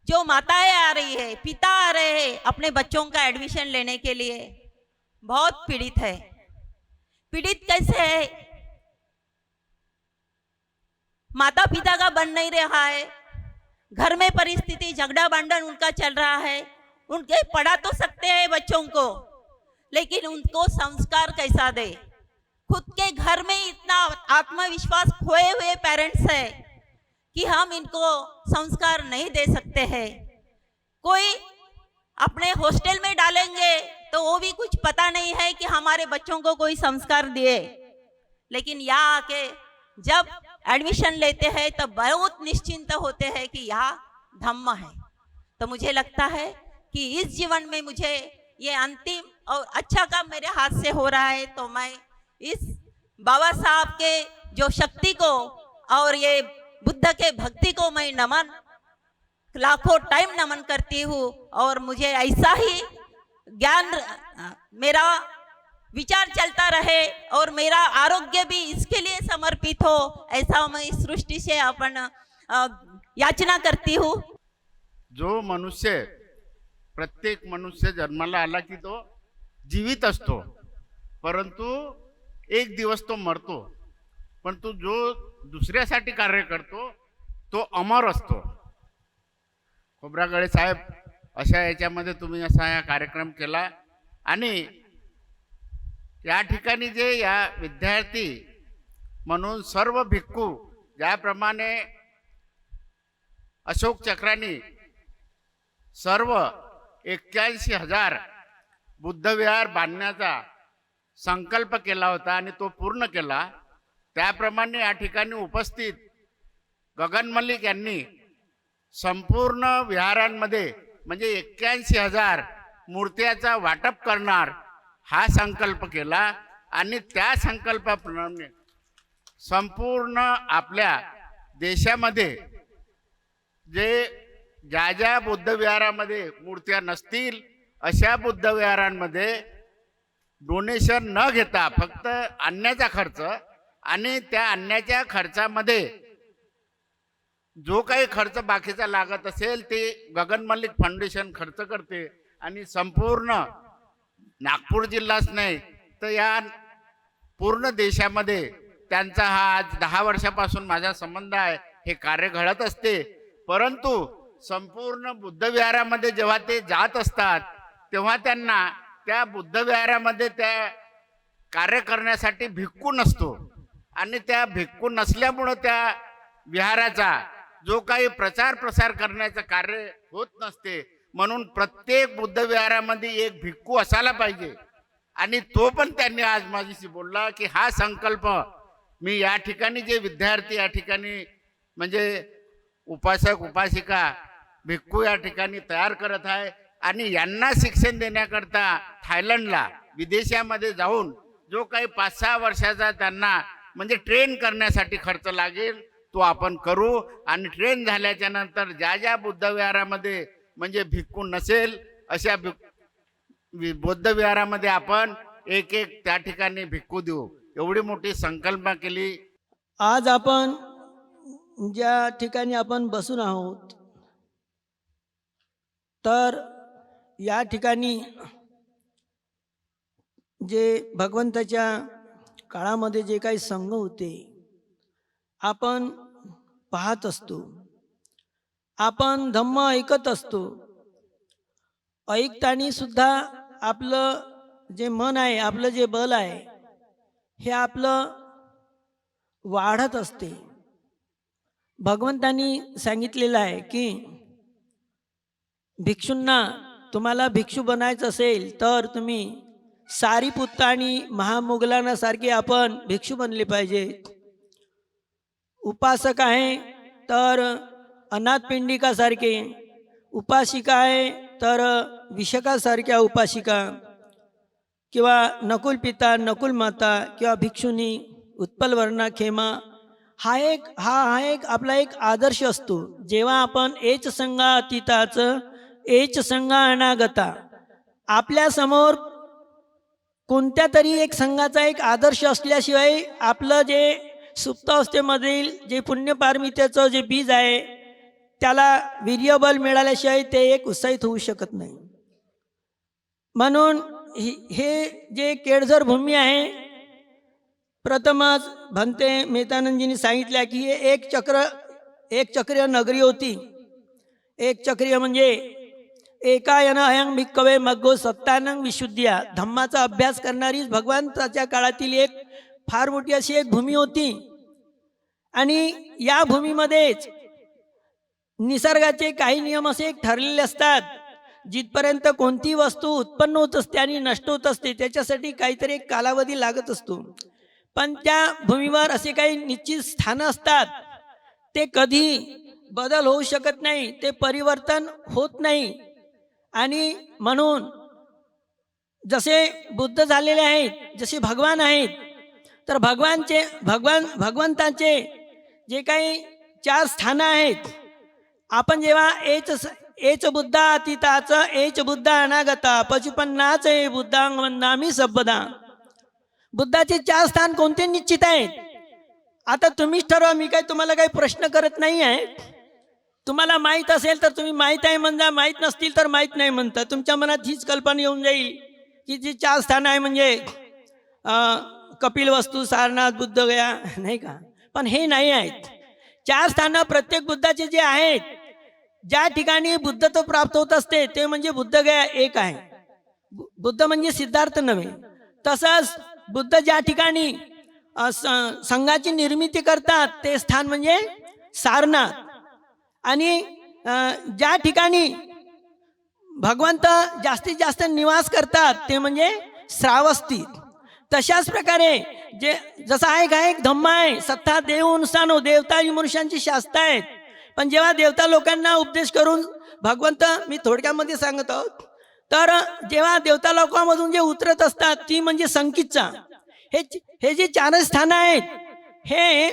Speaker 7: जो माताएं आ रही है, पिता आ रहे हैं अपने बच्चों का एडमिशन लेने के लिए, बहुत पीड़ित है। पीड़ित कैसे है? माता पिता का बन नहीं रहा है, घर में परिस्थिति झगड़ा बांधन उनका चल रहा है। उनके पढ़ा तो सकते हैं बच्चों को, लेकिन उनको संस्कार कैसा दे? खुद के घर में इतना आत्मविश्वास खोए हुए पेरेंट्स है कि हम इनको संस्कार नहीं दे सकते हैं। कोई अपने हॉस्टल में डालेंगे तो वो भी कुछ पता नहीं है कि हमारे बच्चों को कोई संस्कार दिए, लेकिन यहाँ आके जब एडमिशन लेते हैं तो बहुत निश्चिंत होते हैं कि यहाँ धम्म है। तो मुझे लगता है कि इस जीवन में मुझे ये अंतिम और अच्छा काम मेरे हाथ से हो रहा है, तो मैं इस बाबा साहब के जो शक्ति को और ये बुद्ध के भक्ति को मैं नमन, लाखों टाइम नमन करती हूँ। और मुझे ऐसा ही ज्ञान, मेरा विचार चलता रहे और मेरा आरोग्य भी इसके लिए समर्पित हो, ऐसा मैं इस सृष्टि से अपन याचना करती हूँ।
Speaker 8: जो मनुष्य, प्रत्येक मनुष्य जन्माला आला की तो जीवित असतो, परंतु एक दिवस तो मरतो, परंतु जो दुसऱ्यासाठी कार्य करतो तो अमर असतो. खोब्रागडे साहेब, अशा याच्यामध्ये तुम्ही असा हा कार्यक्रम केला आणि या ठिकाणी जे या विद्यार्थी म्हणून सर्व भिक्खू, ज्याप्रमाणे अशोक चक्रांनी सर्व 81,000 बुद्धविहार बांधण्याचा संकल्प केला होता आणि तो पूर्ण केला, त्याप्रमाणे या ठिकाणी उपस्थित गगन मल्लिक यांनी संपूर्ण विहारांमध्ये म्हणजे 81,000 मूर्त्याचा वाटप करणार हा संकल्प केला आणि त्या संकल्पाप्रमाणे संपूर्ण आपल्या देशामध्ये जे ज्या बुद्धविहारामध्ये मूर्त्या नसतील अशा बुद्धविहारांमध्ये डोनेशन न घेता फक्त आणण्याचा खर्च आणि त्या आणण्याच्या खर्चामध्ये जो काही खर्च बाकीचा लागत असेल ते गगन मल्लिक फाउंडेशन खर्च करते आणि संपूर्ण नागपूर जिल्हाच नाही तर या पूर्ण देशामध्ये त्यांचा हा आज 10 वर्षापासून माझा संबंध आहे, हे कार्य घडत असते. परंतु संपूर्ण बुद्धविहारामध्ये जेव्हा ते जात असतात तेव्हा त्यांना त्या बुद्धविहारामध्ये त्या कार्य करण्यासाठी भिक्खू नसतो आणि त्या भिक्खू नसल्यामुळे त्या विहाराचा जो काही प्रचार प्रसार करण्याचं कार्य होत नसते. म्हणून प्रत्येक बुद्धविहारामध्ये एक भिक्खू असायला पाहिजे आणि तो पण त्यांनी आज माझ्याशी बोलला की हा संकल्प मी या ठिकाणी जे विद्यार्थी या ठिकाणी म्हणजे उपासक उपासिका भिक्खू या ठिकाणी तयार करत आहे आणि यांना शिक्षण देण्याकरता थायलंडला विदेशामध्ये जाऊन जो काही 5-6 वर्षाचा त्यांना म्हणजे ट्रेन करण्यासाठी खर्च लागेल तो आपण करू आणि ट्रेन झाल्याच्या नंतर ज्या बुद्धविहारामध्ये म्हणजे भिक्खू नसेल अशा बुद्धविहारामध्ये आपण एक त्या ठिकाणी भिक्खू देऊ, एवढी मोठी संकल्पना केली.
Speaker 5: आज आपण ज्या ठिकाणी आपण बसून आहोत तर या ठिकाणी जे भगवंताच्या काळामध्ये जे काही संघ होते आपण पाहत असतो, आपण धम्म ऐकत असतो. ऐकताना सुद्धा आपलं जे मन आहे, आपलं जे बल आहे हे आपलं वाढत असते. भगवंतांनी सांगितलेलं आहे की भिक्षूंना तुम्हाला भिक्षू बनायचं असेल तर तुम्ही सारीपुत्त आणि महामुगलांना सारखे आपण भिक्षू बनले पाहिजे. उपासक आहे तर अनाथपिंडिकासारखे, उपासिका आहे तर विशकासारख्या उपासिका किंवा नकुल पिता नकुल माता किंवा भिक्षुनी उत्पलवर्णा खेमा हा एक आपला एक आदर्श असतो. जेव्हा आपण एच संगा अतीताचं एच संगा अनागता आपल्या समोर कोणत्या तरी एक संघाचा एक आदर्श असल्याशिवाय आपलं जे सुप्तावस्थेमधील जे पुण्यपारमितेचं जे बीज आहे त्याला वीर्यबल मिळाल्याशिवाय ते एक उत्साहित होऊ शकत नाही. म्हणून हे जे केळझर भूमी आहे, प्रथमच भंते मेहतानंदजींनी सांगितलं की हे एक चक्रीय नगरी होती. एक चक्रीय म्हणजे एकायन अयं भिक्खवे मग्गो सत्तानंग विशुद्ध्या, धम्माचा अभ्यास करणारी भगवंताच्या काळातील एक फार मोठी अशी एक भूमी होती. आणि या भूमीमध्येच निसर्गाचे काही नियम असे ठरलेले असतात. जिथपर्यंत कोणती वस्तू उत्पन्न होत असते आणि नष्ट होत असते त्याच्यासाठी काहीतरी एक कालावधी लागत असतो. पण त्या भूमीवर असे काही निश्चित स्थानं असतात, ते कधी बदल होऊ शकत नाही, ते परिवर्तन होत नाही. आणि म्हणून जसे बुद्ध झालेले आहेत, जसे भगवान आहेत, तर भगवंताचे जे काही 4 स्थानं आहेत, आपण जेव्हा एच बुद्धा अतीताच एच बुद्ध अनागता पचुपन्नाच ए बुद्धांग वंदामी सबदा. बुद्धाचे 4 स्थान कोणते निश्चित आहेत? आता तुम्हीच ठरवा, मी काही तुम्हाला काही प्रश्न करत नाही आहे. तुम्हाला माहीत असेल तर तुम्ही माहीत आहे म्हणता, माहीत नसतील तर माहीत नाही म्हणता. तुमच्या मनात हीच कल्पना येऊन जाईल की जी 4 स्थानं आहे म्हणजे कपिलवस्तू, सारनाथ, बुद्धगया, नाही का? पण हे नाही आहेत. 4 स्थानं प्रत्येक बुद्धाचे जे आहेत, ज्या ठिकाणी बुद्धत्व प्राप्त होत असते ते म्हणजे बुद्धगया एक आहे. बुद्ध म्हणजे सिद्धार्थ नव्हे. तसंच बुद्ध ज्या ठिकाणी संघाची निर्मिती करतात ते स्थान म्हणजे सारनाथ. आणि ज्या ठिकाणी भगवंत जास्तीत जास्त निवास करतात ते म्हणजे श्रावस्ती. तशाच प्रकारे जसा एक धम्म आहे, सत्ता देऊनुसानो, देवता आणि मनुष्यांची शास्त्र आहेत. पण जेव्हा देवता लोकांना उपदेश करून भगवंत, मी थोडक्यामध्ये सांगत आहोत, तर जेव्हा देवता लोकांमधून जे उतरत असतात ती म्हणजे संकीचा. हे जे 4 स्थानं आहेत, हे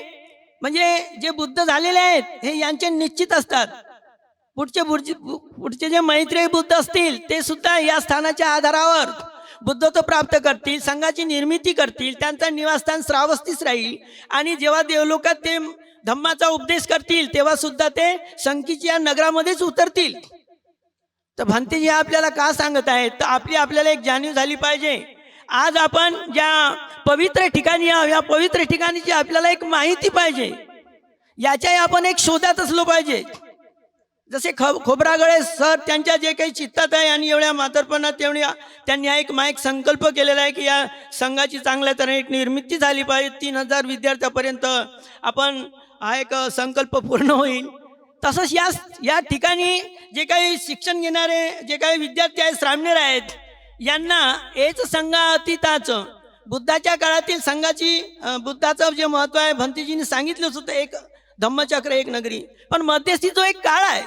Speaker 5: म्हणजे जे बुद्ध झालेले आहेत हे यांचे निश्चित असतात. पुढचे जे मैत्रेय बुद्ध असतील ते सुद्धा या स्थानाच्या आधारावर बुद्धत्व प्राप्त करतील, संघाची निर्मिती करतील, त्यांचा निवासस्थान श्रावस्तीच राहील. आणि जेव्हा देवलोकात ते धम्माचा उपदेश करतील तेव्हा सुद्धा ते संकीच्या नगरामध्येच उतरतील. तर भंतेजी आपल्याला का सांगत आहेत? तर आपल्याला एक जाणीव झाली पाहिजे. आज आपण ज्या पवित्र ठिकाणी आहोत, या पवित्र ठिकाणीची आपल्याला एक माहिती पाहिजे, याच्याही आपण एक शोधात असलो पाहिजे. जसे खोब्रागळे सर त्यांच्या जे काही चित्तात आहे आणि एवढ्या म्हातारपणात त्यांनी एक संकल्प केलेला आहे की या संघाची चांगल्या तऱ्हेने एक निर्मिती झाली पाहिजे. 3000 विद्यार्थ्यापर्यंत आपण हा एक संकल्प पूर्ण होईल. तसंच या ठिकाणी जे काही शिक्षण घेणारे जे काही विद्यार्थी आहेत, श्रामणेर आहेत, यांना एच संघातीताचं बुद्धाच्या काळातील बुद्धाचं जे महत्व आहे भंतेजींनी सांगितलंच होतं, एक धम्मचक्र एक नगरी. पण मध्यस्थी जो एक काळ आहे,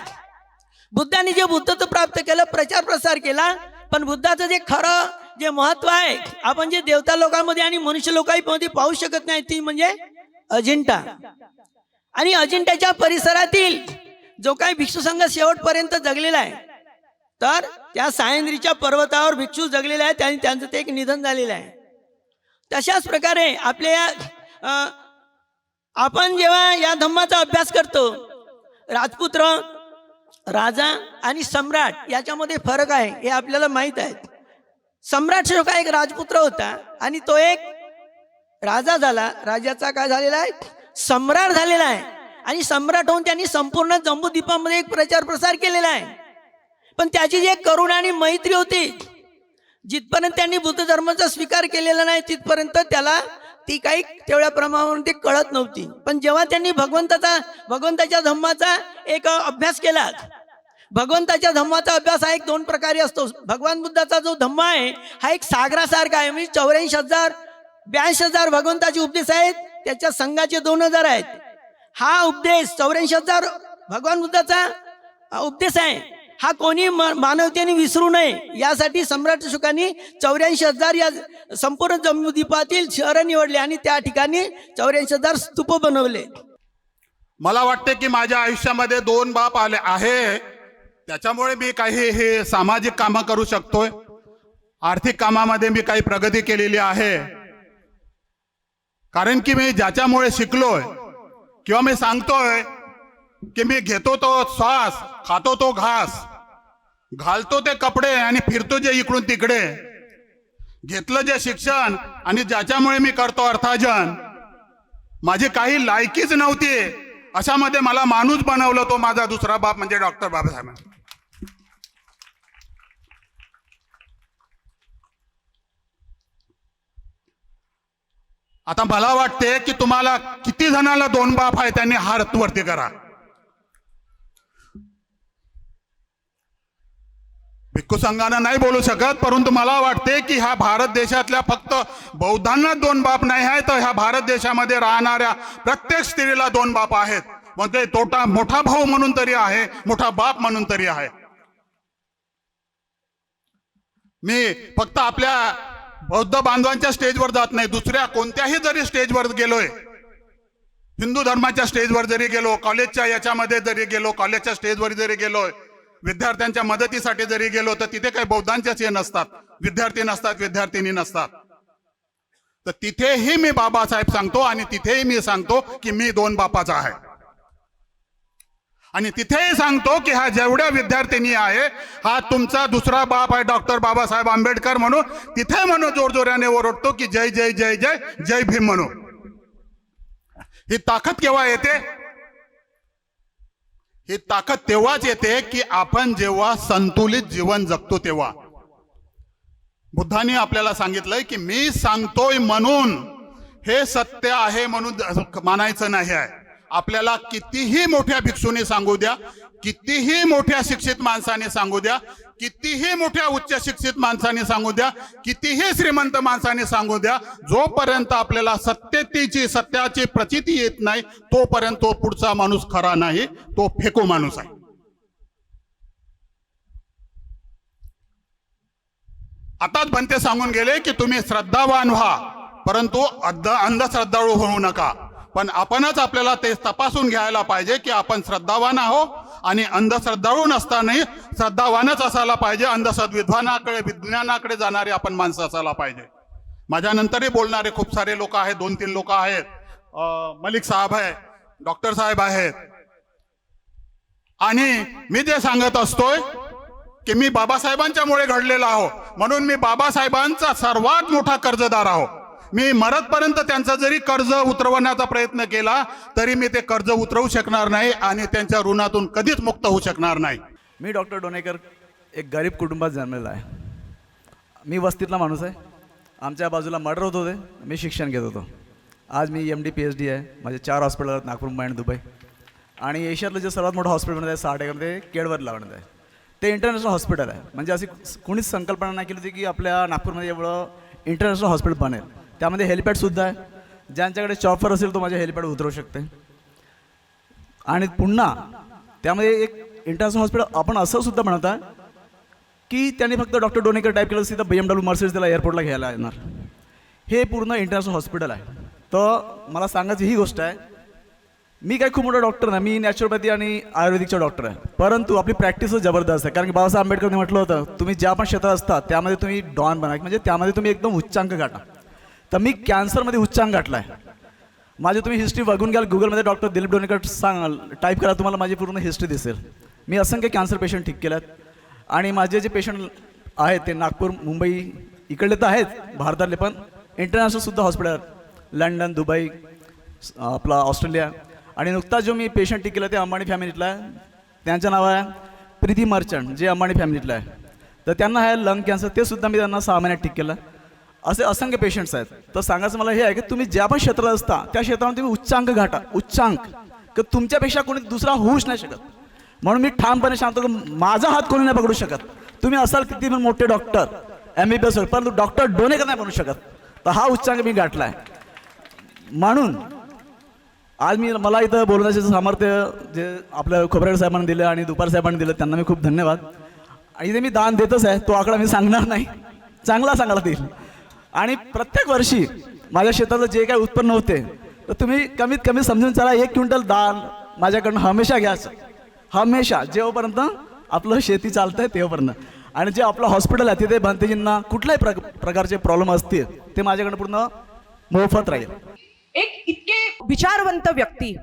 Speaker 5: बुद्धाने जे बुद्धत्व प्राप्त केलं, प्रचार प्रसार केला, पण बुद्धाचं जे खरं जे महत्व आहे आपण जे देवता लोकांमध्ये आणि मनुष्य लोकांमध्ये पाहू शकत नाही, ती म्हणजे अजिंठा. आणि अजिंठ्याच्या परिसरातील जो काही भिक्षू संघ शेवटपर्यंत जगलेला आहे, तर त्या सायंद्रीच्या पर्वतावर भिक्षू जगलेले आहेत आणि त्यांचं ते एक निधन झालेलं आहे. तशाच प्रकारे आपण जेव्हा या धम्माचा अभ्यास करतो, राजपुत्र, राजा आणि सम्राट याच्यामध्ये फरक आहे हे आपल्याला माहीत आहे. सम्राट जो एक राजपुत्र होता आणि तो एक राजा झाला, राजाचा काय झालेला आहे, सम्राट झालेला आहे. आणि सम्राट होऊन त्यांनी संपूर्ण जम्बूद्वीपामध्ये एक प्रचार प्रसार केलेला आहे. पण त्याची जी करुणा आणि मैत्री होती, जिथपर्यंत त्यांनी बुद्ध धर्माचा स्वीकार केलेला नाही तिथपर्यंत त्याला ती काही तेवढ्या प्रमाणात कळत नव्हती. पण जेव्हा त्यांनी भगवंताच्या धम्माचा एक अभ्यास केला, भगवंताच्या धम्माचा अभ्यास हा एक 2 प्रकारे असतो. भगवान बुद्धाचा जो धम्म आहे हा एक सागरासारखा आहे. म्हणजे 84,000-82,000 भगवंताचे उपदेश आहेत, त्याच्या संघाचे 2,000 आहेत. हा उपदेश 84,000 भगवान बुद्धाचा उपदेश आहे. हा कोणी मानवतेने विसरू नये यासाठी सम्राट शुकांनी 84,000 या संपूर्ण जम्बूद्वीपातील शहरं निवडले आणि त्या ठिकाणी 84,000 स्तूप बनवले.
Speaker 9: मला वाटते की माझ्या आयुष्यामध्ये 2 बाप आले आहे, त्याच्यामुळे मी काही हे सामाजिक कामं करू शकतोय. आर्थिक कामामध्ये मी काही प्रगती केलेली आहे. कारण की मी ज्याच्यामुळे शिकलोय किंवा मी सांगतोय की मी घेतो तो श्वास, खातो तो घास, घालतो ते कपडे आणि फिरतो जे इकडून तिकडे, घेतलं जे शिक्षण आणि ज्याच्यामुळे मी करतो अर्थार्जन, माझी काही लायकीच नव्हती, अशामध्ये मला माणूस बनवलं तो माझा दुसरा बाप म्हणजे डॉक्टर बाबासाहेब. आता मला वाटते की तुम्हाला किती जणांना 2 बाप आहे त्यांनी हात वरती करा. भिक्खू संघानं नाही बोलू शकत, परंतु मला वाटते की ह्या भारत देशातल्या फक्त बौद्धांना 2 बाप नाही आहे, तर ह्या भारत देशामध्ये राहणाऱ्या प्रत्येक स्त्रीला 2 बाप आहेत. म्हणजे तोटा मोठा भाऊ म्हणून तरी आहे, मोठा बाप म्हणून तरी आहे. मी फक्त आपल्या बौद्ध बांधवांच्या स्टेजवर जात नाही, दुसऱ्या कोणत्याही जरी स्टेजवर गेलोय, हिंदू धर्माच्या स्टेजवर जरी गेलो, कॉलेजच्या याच्यामध्ये जरी गेलो, कॉलेजच्या स्टेजवर जरी गेलोय, विद्यार्थ्यांच्या मदतीसाठी जरी गेलो, तर तिथे काही बौद्धांच्याच हे नसतात, विद्यार्थी नसतात, विद्यार्थिनी नसतात. तर तिथेही मी बाबासाहेब सांगतो आणि तिथेही मी सांगतो की मी 2 बापाचा आहे. आणि तिथेही सांगतो की हा जेवढ्या विद्यार्थिनी आहे हा तुमचा दुसरा बाप आहे डॉक्टर बाबासाहेब आंबेडकर म्हणून तिथे म्हणून जोरजोराने ओरडतो की जय जय जय जय जय भीम म्हणून. ही ताकद केव्हा येते? ही ताकद तेव्हाच येते की आपण जेव्हा संतुलित जीवन जगतो तेव्हा. बुद्धांनी आपल्याला सांगितलंय की मी सांगतोय म्हणून हे सत्य आहे म्हणून मानायचं नाही आहे. आपल्याला कितीही मोठ्या भिक्षूने सांगू द्या, कितीही मोठ्या शिक्षित माणसाने सांगू द्या, कितीही मोठ्या उच्च शिक्षित माणसाने सांगू द्या, कितीही श्रीमंत माणसाने सांगू द्या, जोपर्यंत आपल्याला सत्याची प्रचिती येत नाही तोपर्यंत तो पुढचा माणूस खरा नाही, तो फेको माणूस आहे. आताच भंते सांगून गेले की तुम्ही श्रद्धावान व्हा, परंतु अंधश्रद्धाळू होऊ नका. पण आपणच आपल्याला ते तपासून घ्यायला पाहिजे की आपण श्रद्धावान आहो आणि अंधश्रद्धाळू नसतानाही श्रद्धावानच असायला पाहिजे. अंधश्रद्धाविद्वानाकडे विज्ञानाकडे जाणारे आपण माणसं असायला पाहिजे. माझ्यानंतरही बोलणारे खूप सारे लोक आहेत, 2-3 लोक आहेत. मलिक साहेब आहे, डॉक्टर साहेब आहेत. आणि मी जे सांगत असतोय की मी बाबासाहेबांच्यामुळे घडलेला आहो, म्हणून मी बाबासाहेबांचा सर्वात मोठा कर्जदार आहो. मी मरतपर्यंत त्यांचं जरी कर्ज उतरवण्याचा प्रयत्न केला तरी मी ते कर्ज उतरवू शकणार नाही आणि त्यांच्या ऋणातून कधीच मुक्त होऊ शकणार नाही.
Speaker 10: मी डॉक्टर डोणेकर एक गरीब कुटुंबात जन्मलेला आहे. मी वस्तीतला माणूस आहे. आमच्या बाजूला मर्डर होत होते, मी शिक्षण घेत होतो. आज मी MD PhD आहे. माझे 4 हॉस्पिटल आहेत, नागपूर, मुंबई आणि दुबई. आणि एशियातलं जे सर्वात मोठं हॉस्पिटल बनत आहे 6 एकरमध्ये केळवरला बनत आहे. ते इंटरनॅशनल हॉस्पिटल आहे. म्हणजे अशी कोणीच संकल्पना नाही केली होती की आपल्या नागपूरमध्ये एवढं इंटरनॅशनल हॉस्पिटल बनेल. त्यामध्ये हेलिपॅडसुद्धा आहे. ज्यांच्याकडे चॉपर असेल तो माझ्या हेलिपॅड उतरवू शकते. आणि पुन्हा त्यामध्ये एक इंटरनॅशनल हॉस्पिटल आपण असं सुद्धा म्हणत आहे की त्यांनी फक्त डॉक्टर डोणेकर टाईप केलं तिथं BMW मर्सिडीज त्याला एअरपोर्टला घ्यायला येणार. हे पूर्ण इंटरनॅशनल हॉस्पिटल आहे. तर मला सांगायची ही गोष्ट आहे, मी काही खूप मोठा डॉक्टर नाही, मी नॅचरोपॅथी आणि आयुर्वेदिकचा डॉक्टर आहे. परंतु आपली प्रॅक्टिसच जबरदस्त आहे. कारण की बाबासाहेब आंबेडकरने म्हटलं होतं तुम्ही ज्या पण क्षेत्रात असतात त्यामध्ये तुम्ही डॉन बना, म्हणजे त्यामध्ये तुम्ही एकदम उच्चांक गाठा. तर मी कॅन्सरमध्ये उच्चांक गाठला आहे. माझी तुम्ही हिस्ट्री बघून घ्याल, गुगलमध्ये डॉक्टर दिलीप डोणेकर टाईप करा, तुम्हाला माझी पूर्ण हिस्ट्री दिसेल. मी असंख्य कॅन्सर पेशंट ठीक केल्यात. आणि माझे जे पेशंट आहेत ते नागपूर, मुंबई इकडले तर आहेत भारतातले, पण इंटरनॅशनलसुद्धा हॉस्पिटल आहेत, लंडन, दुबई, आपला ऑस्ट्रेलिया. आणि नुकताच जो मी पेशंट ठीक केला ते अंबानी फॅमिलीतला आहे. त्यांचं नाव आहे प्रीती मर्चंट, जे अंबानी फॅमिलीतला आहे. तर त्यांना आहे लंग कॅन्सर, ते सुद्धा मी त्यांना 6 महिन्यात ठीक केलं. असे असंख्य पेशंट्स आहेत. तर सांगायचं मला हे आहे की तुम्ही ज्या पण क्षेत्रात असता त्या क्षेत्रामध्ये तुम्ही उच्चांक गाठा, उच्चांक, की तुमच्यापेक्षा कोणी दुसरा होऊच नाही शकत. म्हणून मी ठामपणे सांगतो की माझा हात कोणी नाही पकडू शकत. तुम्ही असाल किती पण मोठे डॉक्टर, MBBS, परंतु डॉक्टर डोणेकर नाही बनू शकत. तर हा उच्चांक मी गाठला आहे. म्हणून आज मला इथं बोलण्याचे सामर्थ्य जे आपल्या खोबरागडे साहेबांनी दिलं आणि दुपार साहेबांनी दिलं त्यांना मी खूप धन्यवाद. आणि इथे मी दान देतच आहे, तो आकडा मी सांगणार नाही, चांगला सांगायला देईल. आणि प्रत्येक वर्षी माझ्या शेतातलं जे काही उत्पन्न होते तर तुम्ही कमीत कमी समजून चला 1 क्विंटल दान माझ्याकडनं हमेशा घ्यायचं, हमेशा, जेव्हापर्यंत आपलं शेती चालतंय तेव्हापर्यंत. आणि जे आपलं हॉस्पिटल आहे तिथे भंतेजींना कुठल्याही प्रकारचे प्रॉब्लेम असतील ते माझ्याकडनं पूर्ण मोफत राहील.
Speaker 11: एक इतके विचारवंत व्यक्ती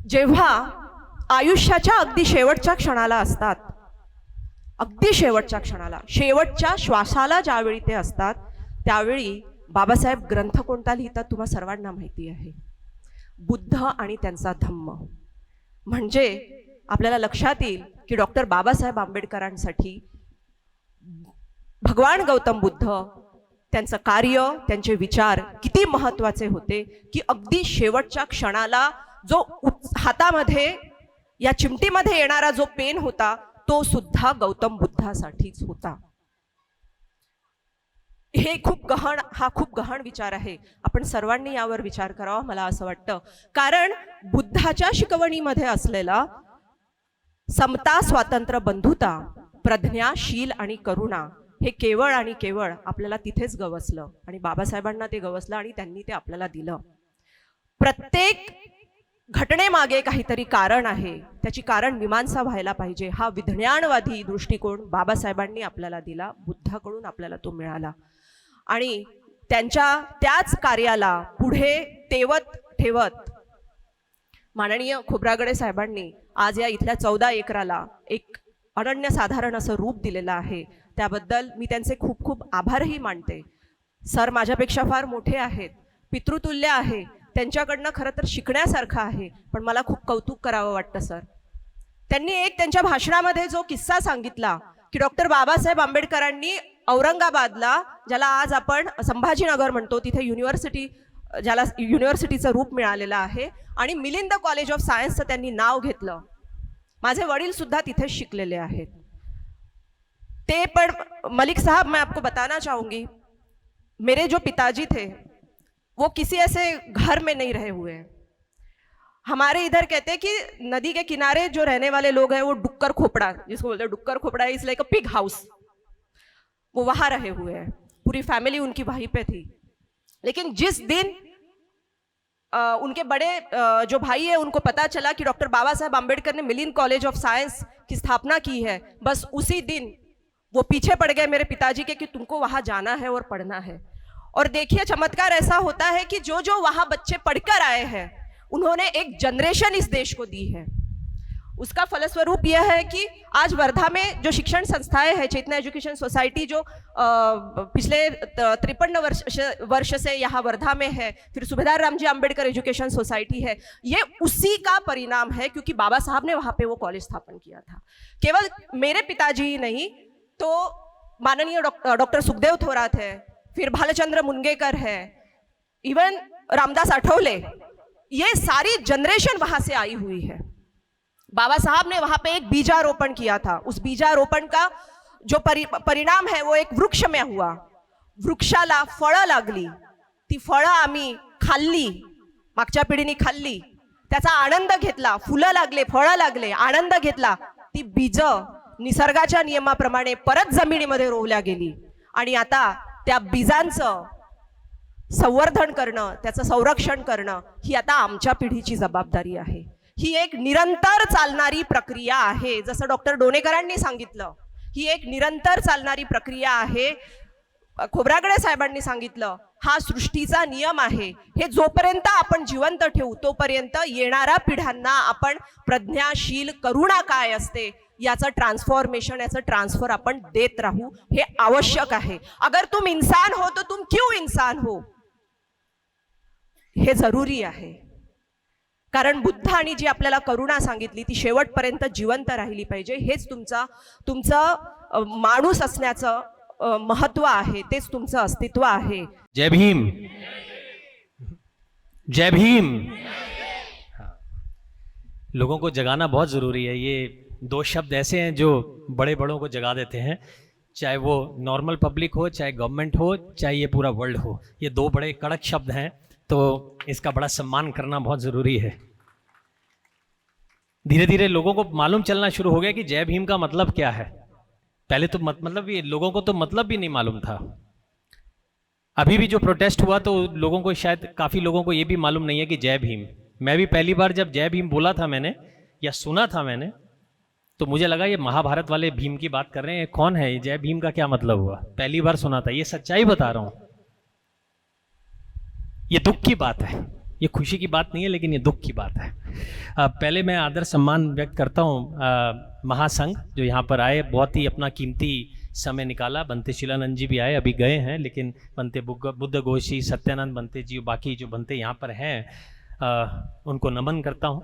Speaker 11: जेव्हा आयुष्याच्या अगदी शेवटच्या क्षणाला असतात, अगदी शेवटच्या क्षणाला, शेवटच्या श्वासाला ज्यावेळी ते असतात त्यावेळी बाबासाहेब ग्रंथ कोणता लिहितात तुम्हा सर्वांना माहिती आहे, बुद्ध आणि त्यांचा धम्म. म्हणजे आपल्याला लक्षात येईल की डॉक्टर बाबासाहेब आंबेडकरांसाठी भगवान गौतम बुद्ध, त्यांचं कार्य, त्यांचे विचार किती महत्त्वाचे होते की अगदी शेवटच्या क्षणाला जो हातामध्ये या चिमटीमध्ये येणारा जो पेन होता तो सुद्धा गौतम बुद्धासाठीच होता. हे खूप गहन विचार आहे. आपण सर्वांनी यावर विचार करावा मला असं वाटतं. कारण बुद्धाच्या शिकवणीमध्ये असलेला समता, स्वातंत्र्य, बंधुता, प्रज्ञा, शील आणि करुणा हे केवळ आणि केवळ आपल्याला तिथेच गवसलं आणि बाबासाहेबांना ते गवसलं आणि त्यांनी ते आपल्याला दिलं. प्रत्येक घटनेमागे काहीतरी कारण आहे, त्याची कारण मीमांसा व्हायला पाहिजे. हा विज्ञानवादी दृष्टिकोन बाबासाहेबांनी आपल्याला दिला, बुद्धाकडून आपल्याला तो मिळाला आणि त्यांच्या त्याच कार्याला पुढे तेवत ठेवत माननीय खोब्रागडे साहेबांनी आज या इथल्या 14 एकराला एक अनन्यसाधारण असं रूप दिलेलं आहे. त्याबद्दल मी त्यांचे खूप खूप आभारही मानते. सर माझ्यापेक्षा फार मोठे आहेत, पितृतुल्य आहे, त्यांच्याकडनं खरं तर शिकण्यासारखं आहे. पण मला खूप कौतुक करावं वाटतं सर. त्यांनी एक त्यांच्या भाषणामध्ये जो किस्सा सांगितला की डॉक्टर बाबासाहेब आंबेडकरांनी औरंगाबादला, ज्याला आज आपण संभाजीनगर म्हणतो, तिथे युनिव्हर्सिटी, ज्याला युनिव्हर्सिटीचं रूप मिळालेलं आहे, आणि मिलिंद कॉलेज ऑफ सायन्सचं त्यांनी नाव घेतलं. माझे वडील सुद्धा तिथे शिकलेले आहेत. ते पण मलिक साहब, मैं आपको बताना चाहूंगी, मेरे जो पिताजी थे वो किसी ऐसे घर में नहीं रहे हुए हैं. हमारे इधर कहते हैं कि नदी के किनारे जो रहने वाले लोग हैं वो डुक्कर खोपड़ा, जिसको बोलते हैं डुक्कर खोपड़ा, is like a pig house, वो वहां रहे हुए हैं. पूरी फैमिली उनकी वहीं पे थी. लेकिन जिस दिन उनके बड़े जो भाई है उनको पता चला कि डॉक्टर बाबा साहेब आम्बेडकर ने मिलिंद कॉलेज ऑफ साइंस की स्थापना की है, बस उसी दिन वो पीछे पड़ गए मेरे पिताजी के कि तुमको वहां जाना है और पढ़ना है. और देखिए चमत्कार ऐसा होता है कि जो जो वहां बच्चे पढ़कर आए हैं उन्होंने एक जनरेशन इस देश को दी है. उसका फलस्वरूप यह है कि आज वर्धा में जो शिक्षण संस्थाएं हैं, चेतना एजुकेशन सोसाइटी जो पिछले 53 वर्ष से यहाँ वर्धा में है, फिर सुभेदार रामजी आम्बेडकर एजुकेशन सोसाइटी है, ये उसी का परिणाम है क्योंकि बाबा साहब ने वहाँ पे वो कॉलेज स्थापन किया था. केवल मेरे पिताजी ही नहीं तो माननीय डॉक्टर सुखदेव थोरात है, फिर भालचंद्र मुनगेकर है, इवन रामदास आठवले, ये सारी जनरेशन वहां से आई हुई है. बाबा साहब ने वहां पे एक बीजारोपण किया था. उस बीजारोपण का जो परिणाम है वो एक वृक्ष में हुआ. वृक्षाला फळं लागली, ती फळं आम्ही खाल्ली, मागच्या पिढीने खाल्ली, त्याचा आनंद घेतला. फुलं लागले, फळं लागले, आनंद घेतला. ती बीज निसर्गाच्या नियमाप्रमाणे परत जमिनीमध्ये रोवल्या गेली आणि आता त्या बीजांचं संवर्धन करणं, त्याचं संरक्षण करणं ही आता आमच्या पिढीची जबाबदारी आहे. ही एक निरंतर चालणारी प्रक्रिया आहे. जसं डॉक्टर डोणेकरांनी सांगितलं, ही एक निरंतर चालणारी प्रक्रिया आहे. खोब्रागडे साहेबांनी सांगितलं, हा सृष्टीचा नियम आहे. हे जोपर्यंत आपण जिवंत ठेवू तोपर्यंत येणाऱ्या पिढ्यांना आपण प्रज्ञाशील करुणा काय असते याचं ट्रान्सफॉर्मेशन, याचं ट्रान्सफर आपण देत राहू, हे आवश्यक आहे. अगर तुम इंसान हो तो तुम क्यों इंसान हो, हे जरुरी आहे. कारण बुद्धांनी जी आपल्याला करुणा सांगितली ती शेवटपर्यंत जिवंत राहिली पाहिजे. हेच तुमचं माणूस असण्याचं महत्व आहे, तेच तुमचं अस्तित्व आहे.
Speaker 3: जय भीम, जय भीम. लोगों को जगाना बहुत जरूरी है. ये 2 शब्द ऐसे हैं जो बड़े बड़ों को जगा देते हैं, चाहे वो नॉर्मल पब्लिक हो, चाहे गवर्नमेंट हो, चाहे ये पूरा वर्ल्ड हो. ये 2 बड़े कड़क शब्द हैं, तो इसका बड़ा सम्मान करना बहुत ज़रूरी है. धीरे धीरे लोगों को मालूम चलना शुरू हो गया कि जय भीम का मतलब क्या है. पहले तो मतलब ये लोगों को तो मतलब भी नहीं मालूम था. अभी भी जो प्रोटेस्ट हुआ तो लोगों को शायद काफ़ी लोगों को ये भी मालूम नहीं है कि जय भीम. मैं भी पहली बार जब जय भीम बोला था मैंने या सुना था मैंने, तो मुझे लगा ये महाभारत वाले भीम की बात कर रहे हैं. कौन है ये, जय भीम का क्या मतलब हुआ, पहली बार सुना था. ये सच्चाई बता रहा हूँ. ये दुख की बात है, ये खुशी की बात नहीं है, लेकिन ये दुख की बात है. पहले मैं आदर सम्मान व्यक्त करता हूँ महासंघ जो यहाँ पर आए, बहुत ही अपना कीमती समय निकाला. बनते शिलानंद जी भी आए, अभी गए हैं, लेकिन बनते बुद्ध घोषी, सत्यानंद बनते जी, बाकी जो बनते यहाँ पर हैं उनको नमन करता हूँ.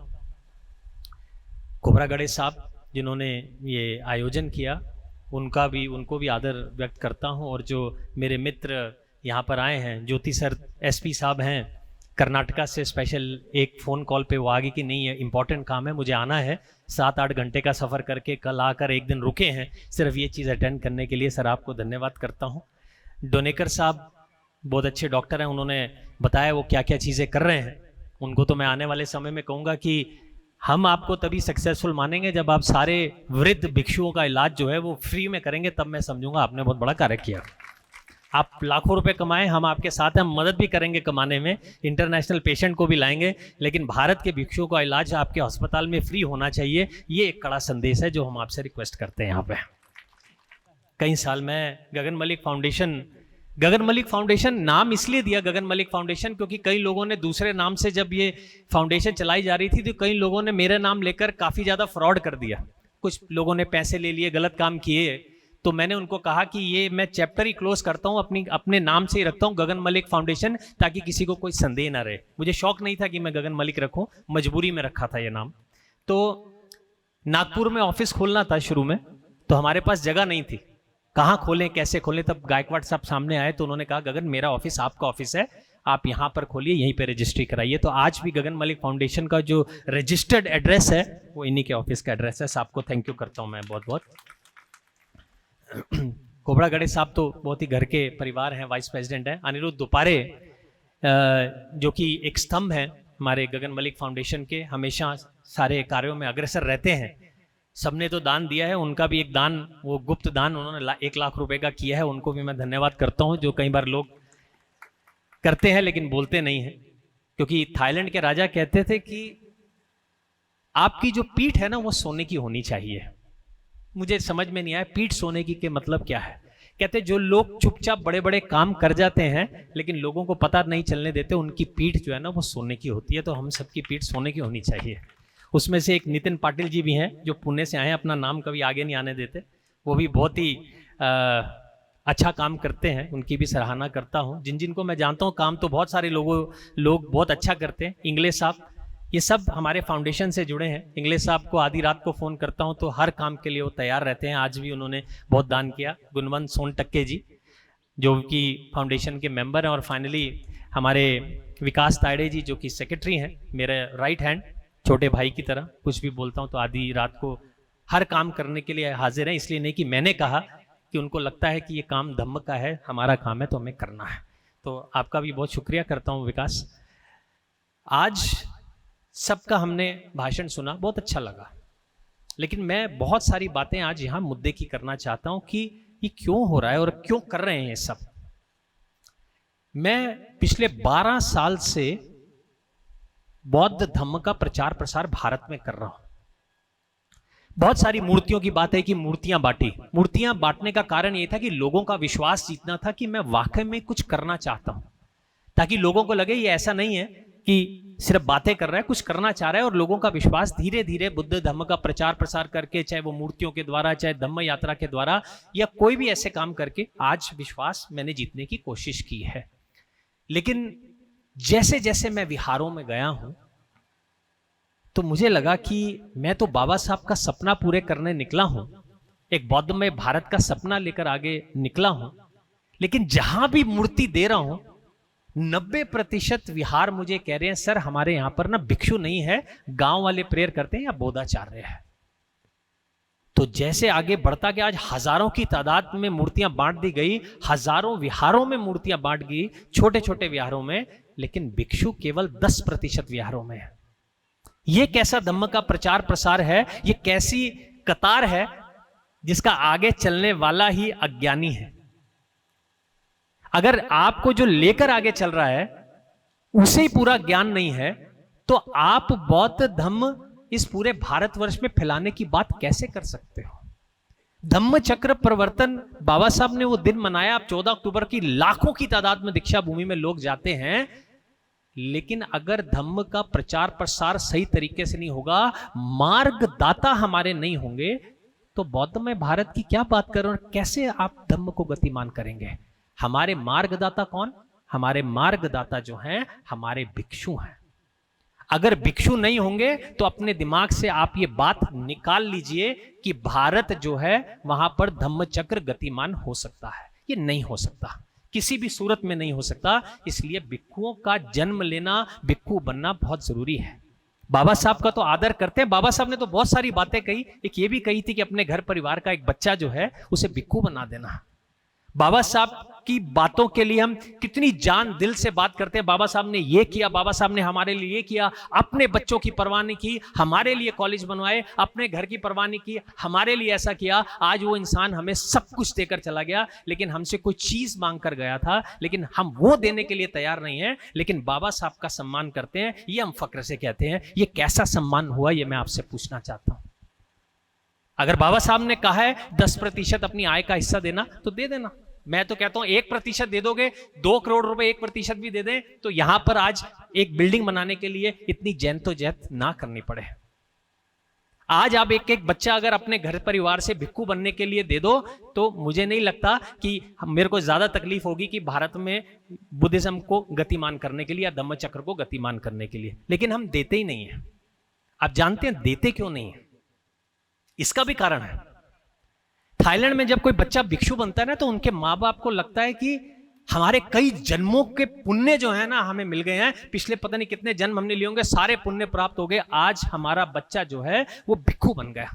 Speaker 3: खोब्रागडे साहब जिन्होंने ये आयोजन किया उनको भी आदर व्यक्त करता हूँ. और जो मेरे मित्र यहाँ पर आए हैं, ज्योति सर एसपी साहब हैं, कर्नाटका से स्पेशल एक फ़ोन कॉल पे वो आ गई कि नहीं है, इम्पॉर्टेंट काम है, मुझे आना है, 7-8 घंटे का सफ़र करके कल आकर एक दिन रुके हैं सिर्फ ये चीज़ अटेंड करने के लिए। सर आपको धन्यवाद करता हूँ। डोनेकर साहब बहुत अच्छे डॉक्टर हैं, उन्होंने बताया वो क्या क्या चीज़ें कर रहे हैं। उनको तो मैं आने वाले समय में कहूँगा कि हम आपको तभी सक्सेसफुल मानेंगे जब आप सारे वृद्ध भिक्षुओं का इलाज जो है वो फ्री में करेंगे, तब मैं समझूंगा आपने बहुत बड़ा कार्य किया। आप लाखों रुपए कमाएं, हम आपके साथ हैं, हम मदद भी करेंगे कमाने में, इंटरनेशनल पेशेंट को भी लाएंगे, लेकिन भारत के भिक्षुओं का इलाज आपके अस्पताल में फ्री होना चाहिए। ये एक कड़ा संदेश है जो हम आपसे रिक्वेस्ट करते हैं। यहाँ पे कई साल में गगन मलिक फाउंडेशन नाम इसलिए दिया गगन मलिक फाउंडेशन क्योंकि कई लोगों ने दूसरे नाम से जब ये फाउंडेशन चलाई जा रही थी तो कई लोगों ने मेरा नाम लेकर काफ़ी ज़्यादा फ्रॉड कर दिया। कुछ लोगों ने पैसे ले लिए, गलत काम किए, तो मैंने उनको कहा कि ये मैं चैप्टर ही क्लोज करता हूँ, अपने नाम से ही रखता हूँ गगन मलिक फाउंडेशन, ताकि किसी को कोई संदेह ना रहे। मुझे शौक नहीं था कि मैं गगन मलिक रखूँ, मजबूरी में रखा था ये नाम। तो नागपुर में ऑफिस खोलना था शुरू में, तो हमारे पास जगह नहीं थी, कहाँ खोलें कैसे खोलें। तब गायकवाड़ साहब सामने आए तो उन्होंने कहा गगन मेरा ऑफिस आपका ऑफिस है, आप यहाँ पर खोलिए, यहीं पे रजिस्ट्री कराइए। तो आज भी गगन मलिक फाउंडेशन का जो रजिस्टर्ड एड्रेस है वो इन्हीं के ऑफिस का एड्रेस है। साहब को थैंक यू करता हूँ मैं बहुत बहुत। कोबरागढ़े साहब तो बहुत ही घर के परिवार हैं, वाइस प्रेसिडेंट हैं। अनिरुद्ध दुपारे जो कि एक स्तंभ हैं हमारे गगन मलिक फाउंडेशन के, हमेशा सारे कार्यों में अग्रसर रहते हैं। सबने तो दान दिया है, उनका भी एक दान, वो गुप्त दान उन्होंने 1 लाख रुपए का किया है, उनको भी मैं धन्यवाद करता हूं, जो कई बार लोग करते हैं लेकिन बोलते नहीं हैं। क्योंकि थाईलैंड के राजा कहते थे कि आपकी जो पीठ है ना वो सोने की होनी चाहिए। मुझे समझ में नहीं आया पीठ सोने की के मतलब क्या है। कहते जो लोग चुपचाप बड़े बड़े काम कर जाते हैं लेकिन लोगों को पता नहीं चलने देते, उनकी पीठ जो है ना वो सोने की होती है। तो हम सबकी पीठ सोने की होनी चाहिए। उसमें से एक नितिन पाटिल जी भी हैं जो पुणे से आए हैं, अपना नाम कभी आगे नहीं आने देते, वो भी बहुत ही अच्छा काम करते हैं, उनकी भी सराहना करता हूँ। जिनको मैं जानता हूँ काम तो बहुत सारे लोग बहुत अच्छा करते हैं। इंग्लिश साहब, ये सब हमारे फाउंडेशन से जुड़े हैं। इंग्लिश साहब को आधी रात को फ़ोन करता हूँ तो हर काम के लिए वो तैयार रहते हैं। आज भी उन्होंने बहुत दान किया। गुणवंत सोनटक्के जी जो कि फाउंडेशन के मेंबर हैं, और फाइनली हमारे विकास तायड़े जी जो कि सेक्रेटरी हैं, मेरे राइट हैंड, छोटे भाई की तरह। कुछ भी बोलता हूँ तो आधी रात को हर काम करने के लिए हाजिर हैं। इसलिए नहीं कि मैंने कहा, कि उनको लगता है कि ये काम धम्म का है, हमारा काम है तो हमें करना है। तो आपका भी बहुत शुक्रिया करता हूँ विकास। आज सबका हमने भाषण सुना, बहुत अच्छा लगा, लेकिन मैं बहुत सारी बातें आज यहाँ मुद्दे की करना चाहता हूँ कि ये क्यों हो रहा है और क्यों कर रहे हैं ये सब। मैं पिछले 12 साल से बौद्ध धम्म का प्रचार प्रसार भारत में कर रहा हूं। बहुत सारी मूर्तियों की बात है कि मूर्तियां बांटी। मूर्तियां बांटने का कारण यह था कि लोगों का विश्वास जीतना था कि मैं वाकई में कुछ करना चाहता हूं, ताकि लोगों को लगे ये ऐसा नहीं है कि सिर्फ बातें कर रहा है, कुछ करना चाह रहा है। और लोगों का विश्वास धीरे धीरे बुद्ध धम्म का प्रचार प्रसार करके, चाहे वो मूर्तियों के द्वारा, चाहे धम्म यात्रा के द्वारा, या कोई भी ऐसे काम करके, आज विश्वास मैंने जीतने की कोशिश की है। लेकिन जैसे जैसे मैं विहारों में गया हूं तो मुझे लगा कि मैं तो बाबा साहब का सपना पूरे करने निकला हूं, एक बौद्धमय भारत का सपना लेकर आगे निकला हूं, लेकिन जहां भी मूर्ति दे रहा हूं 90% विहार मुझे कह रहे हैं सर हमारे यहां पर ना भिक्षु नहीं है, गांव वाले प्रेयर करते हैं या बोधाचार्य है। तो जैसे आगे बढ़ता गया, आज हजारों की तादाद में मूर्तियां बांट दी गई, हजारों विहारों में मूर्तियां बांट गई, छोटे छोटे विहारों में, लेकिन भिक्षु केवल 10% विहारों में है। ये कैसा धम्म का प्रचार प्रसार है, ये कैसी कतार है जिसका आगे चलने वाला ही अज्ञानी है। अगर आपको जो लेकर आगे चल रहा है उसे ही पूरा ज्ञान नहीं है तो आप बौद्ध धम्म इस पूरे भारतवर्ष में फैलाने की बात कैसे कर सकते हो। धम्म चक्र प्रवर्तन बाबा साहब ने वो दिन मनाया, आप 14 अक्टूबर की लाखों की तादाद में दीक्षा भूमि में लोग जाते हैं, लेकिन अगर धम्म का प्रचार प्रसार सही तरीके से नहीं होगा, मार्गदाता हमारे नहीं होंगे, तो बौद्ध में भारत की क्या बात करें और कैसे आप धम्म को गतिमान करेंगे। हमारे मार्गदाता कौन? हमारे मार्गदाता जो हैं हमारे भिक्षु हैं। अगर भिक्षु नहीं होंगे तो अपने दिमाग से आप ये बात निकाल लीजिए कि भारत जो है वहां पर धम्म चक्र गतिमान हो सकता है। ये नहीं हो सकता, किसी भी सूरत में नहीं हो सकता। इसलिए भिक्षुओं का जन्म लेना, भिक्षु बनना बहुत जरूरी है। बाबा साहब का तो आदर करते हैं। बाबा साहब ने तो बहुत सारी बातें कही, एक ये भी कही थी कि अपने घर परिवार का एक बच्चा जो है उसे भिक्षु बना देना। बाबा साहब की बातों के लिए हम कितनी जान दिल से बात करते हैं। बाबा साहब ने ये किया, बाबा साहब ने हमारे लिए ये किया, अपने बच्चों की परवाह नहीं की, हमारे लिए कॉलेज बनवाए, अपने घर की परवाह नहीं की, हमारे लिए ऐसा किया। आज वो इंसान हमें सब कुछ देकर चला गया, लेकिन हमसे कोई चीज मांग कर गया था, लेकिन हम वो देने के लिए तैयार नहीं है, लेकिन बाबा साहब का सम्मान करते हैं। ये हम फक्र से कहते हैं। ये कैसा सम्मान हुआ, ये मैं आपसे पूछना चाहता हूं। अगर बाबा साहब ने कहा है 10% अपनी आय का हिस्सा देना, तो दे देना। मैं तो कहता हूं 1% दे दोगे, 2 करोड़ रुपए 1% भी दे दें, तो यहां पर आज एक बिल्डिंग बनाने के लिए इतनी जहद ना करनी पड़े। आज आप एक एक बच्चा अगर अपने घर परिवार से भिक्षु बनने के लिए दे दो, तो मुझे नहीं लगता कि मेरे को ज्यादा तकलीफ होगी कि भारत में बुद्धिज्म को गतिमान करने के लिए या धम्म चक्र को गतिमान करने के लिए। लेकिन हम देते ही नहीं है। आप जानते हैं देते क्यों नहीं है? इसका भी कारण है। थाईलैंड में जब कोई बच्चा भिक्षु बनता है ना, तो उनके माँ बाप को लगता है कि हमारे कई जन्मों के पुण्य जो है ना हमें मिल गए हैं, पिछले पता नहीं कितने जन्म हमने लिए होंगे, सारे पुण्य प्राप्त हो गए, आज हमारा बच्चा जो है वो भिक्षु बन गया।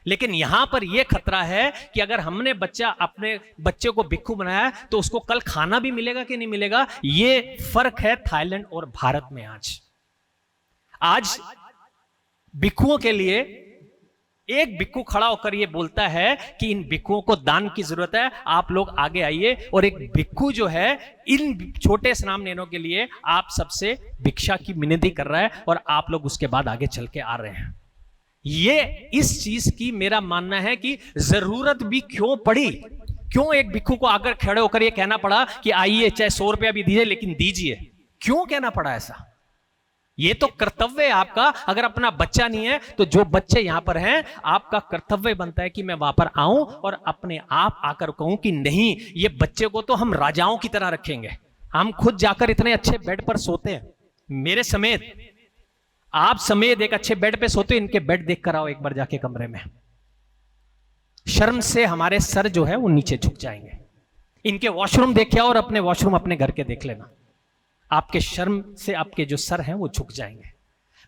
Speaker 3: लेकिन यहां पर यह खतरा है कि अगर हमने अपने बच्चे को भिक्षु बनाया तो उसको कल खाना भी मिलेगा कि नहीं मिलेगा। ये फर्क है थाईलैंड और भारत में। आज भिक्षुओं के लिए एक भिक्षु खड़ा होकर यह बोलता है कि इन भिक्षुओं को दान की जरूरत है, आप लोग आगे आइए। और एक भिक्षु जो है इन छोटे स्नाम लेनों के लिए आप सबसे भिक्षा की विनती कर रहा है, और आप लोग उसके बाद आगे चल के आ रहे हैं। ये इस चीज की मेरा मानना है कि जरूरत भी क्यों पड़ी, क्यों एक भिक्षु को आकर खड़े होकर यह कहना पड़ा कि आइए चाहे 100 रुपया भी दीजिए लेकिन दीजिए, क्यों कहना पड़ा ऐसा? ये तो कर्तव्य है आपका। अगर अपना बच्चा नहीं है तो जो बच्चे यहां पर हैं, आपका कर्तव्य बनता है कि मैं वहां पर आऊं और अपने आप आकर कहूं कि नहीं, ये बच्चे को तो हम राजाओं की तरह रखेंगे। हम खुद जाकर इतने अच्छे बेड पर सोते हैं, मेरे समेत, आप समेत एक अच्छे बेड पे सोते, इनके बेड देख कर आओ एक बार जाके कमरे में। शर्म से हमारे सर जो है वो नीचे झुक जाएंगे। इनके वॉशरूम देख आओ और अपने वॉशरूम अपने घर के देख लेना, आपके शर्म से आपके जो सर हैं वो झुक जाएंगे।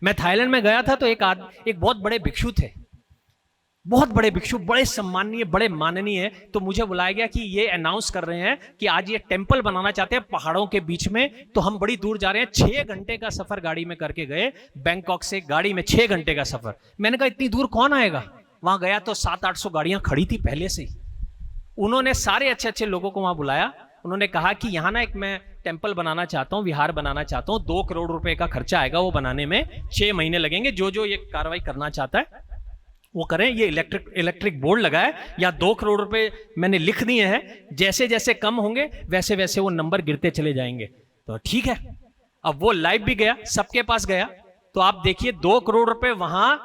Speaker 3: मैं थाईलैंड में गया था तो एक बहुत बड़े भिक्षु थे, बहुत बड़े भिक्षु, बड़े सम्माननीय, बड़े माननीय। तो मुझे बुलाया गया कि ये अनाउंस कर रहे हैं कि आज ये टेंपल बनाना चाहते हैं पहाड़ों के बीच में। तो हम बड़ी दूर जा रहे हैं, 6 घंटे का सफर गाड़ी में करके गए, बैंकॉक से गाड़ी में 6 घंटे का सफर। मैंने कहा इतनी दूर कौन आएगा? वहां गया तो 700-800 गाड़ियां खड़ी थी पहले से। उन्होंने सारे अच्छे अच्छे लोगों को वहां बुलाया। उन्होंने कहा कि यहाँ ना एक मैं टेंपल बनाना चाहता हूँ, विहार बनाना चाहता हूँ, 2 करोड़ रुपए का खर्चा आएगा वो बनाने में, 6 महीने लगेंगे। जो ये कार्रवाई करना चाहता है वो करें। ये इलेक्ट्रिक बोर्ड लगाए, या 2 करोड़ रुपए मैंने लिख दिए हैं, जैसे जैसे कम होंगे वैसे वैसे वो नंबर गिरते चले जाएंगे। तो ठीक है, अब वो लाइव भी गया, सबके पास गया। तो आप देखिए 2 करोड़ रुपए वहां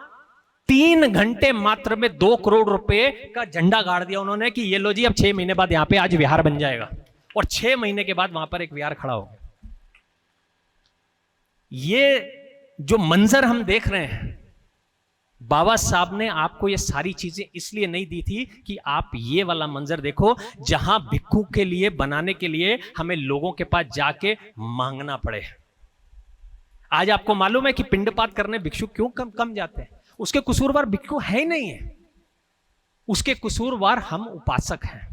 Speaker 3: 3 घंटे मात्र में 2 करोड़ रुपए का झंडा गाड़ दिया उन्होंने कि ये लो जी, अब 6 महीने बाद यहाँ पे आज विहार बन जाएगा। और 6 महीने के बाद वहां पर एक विहार खड़ा हो गया। ये जो मंजर हम देख रहे हैं, बाबा साहब ने आपको ये सारी चीजें इसलिए नहीं दी थी कि आप ये वाला मंजर देखो, जहां भिक्षु के लिए बनाने के लिए हमें लोगों के पास जाके मांगना पड़े। आज आपको मालूम है कि पिंडपात करने भिक्षु क्यों कम जाते हैं? उसके कसूरवार भिक्षु है ही नहीं है, उसके कसूरवार हम उपासक हैं।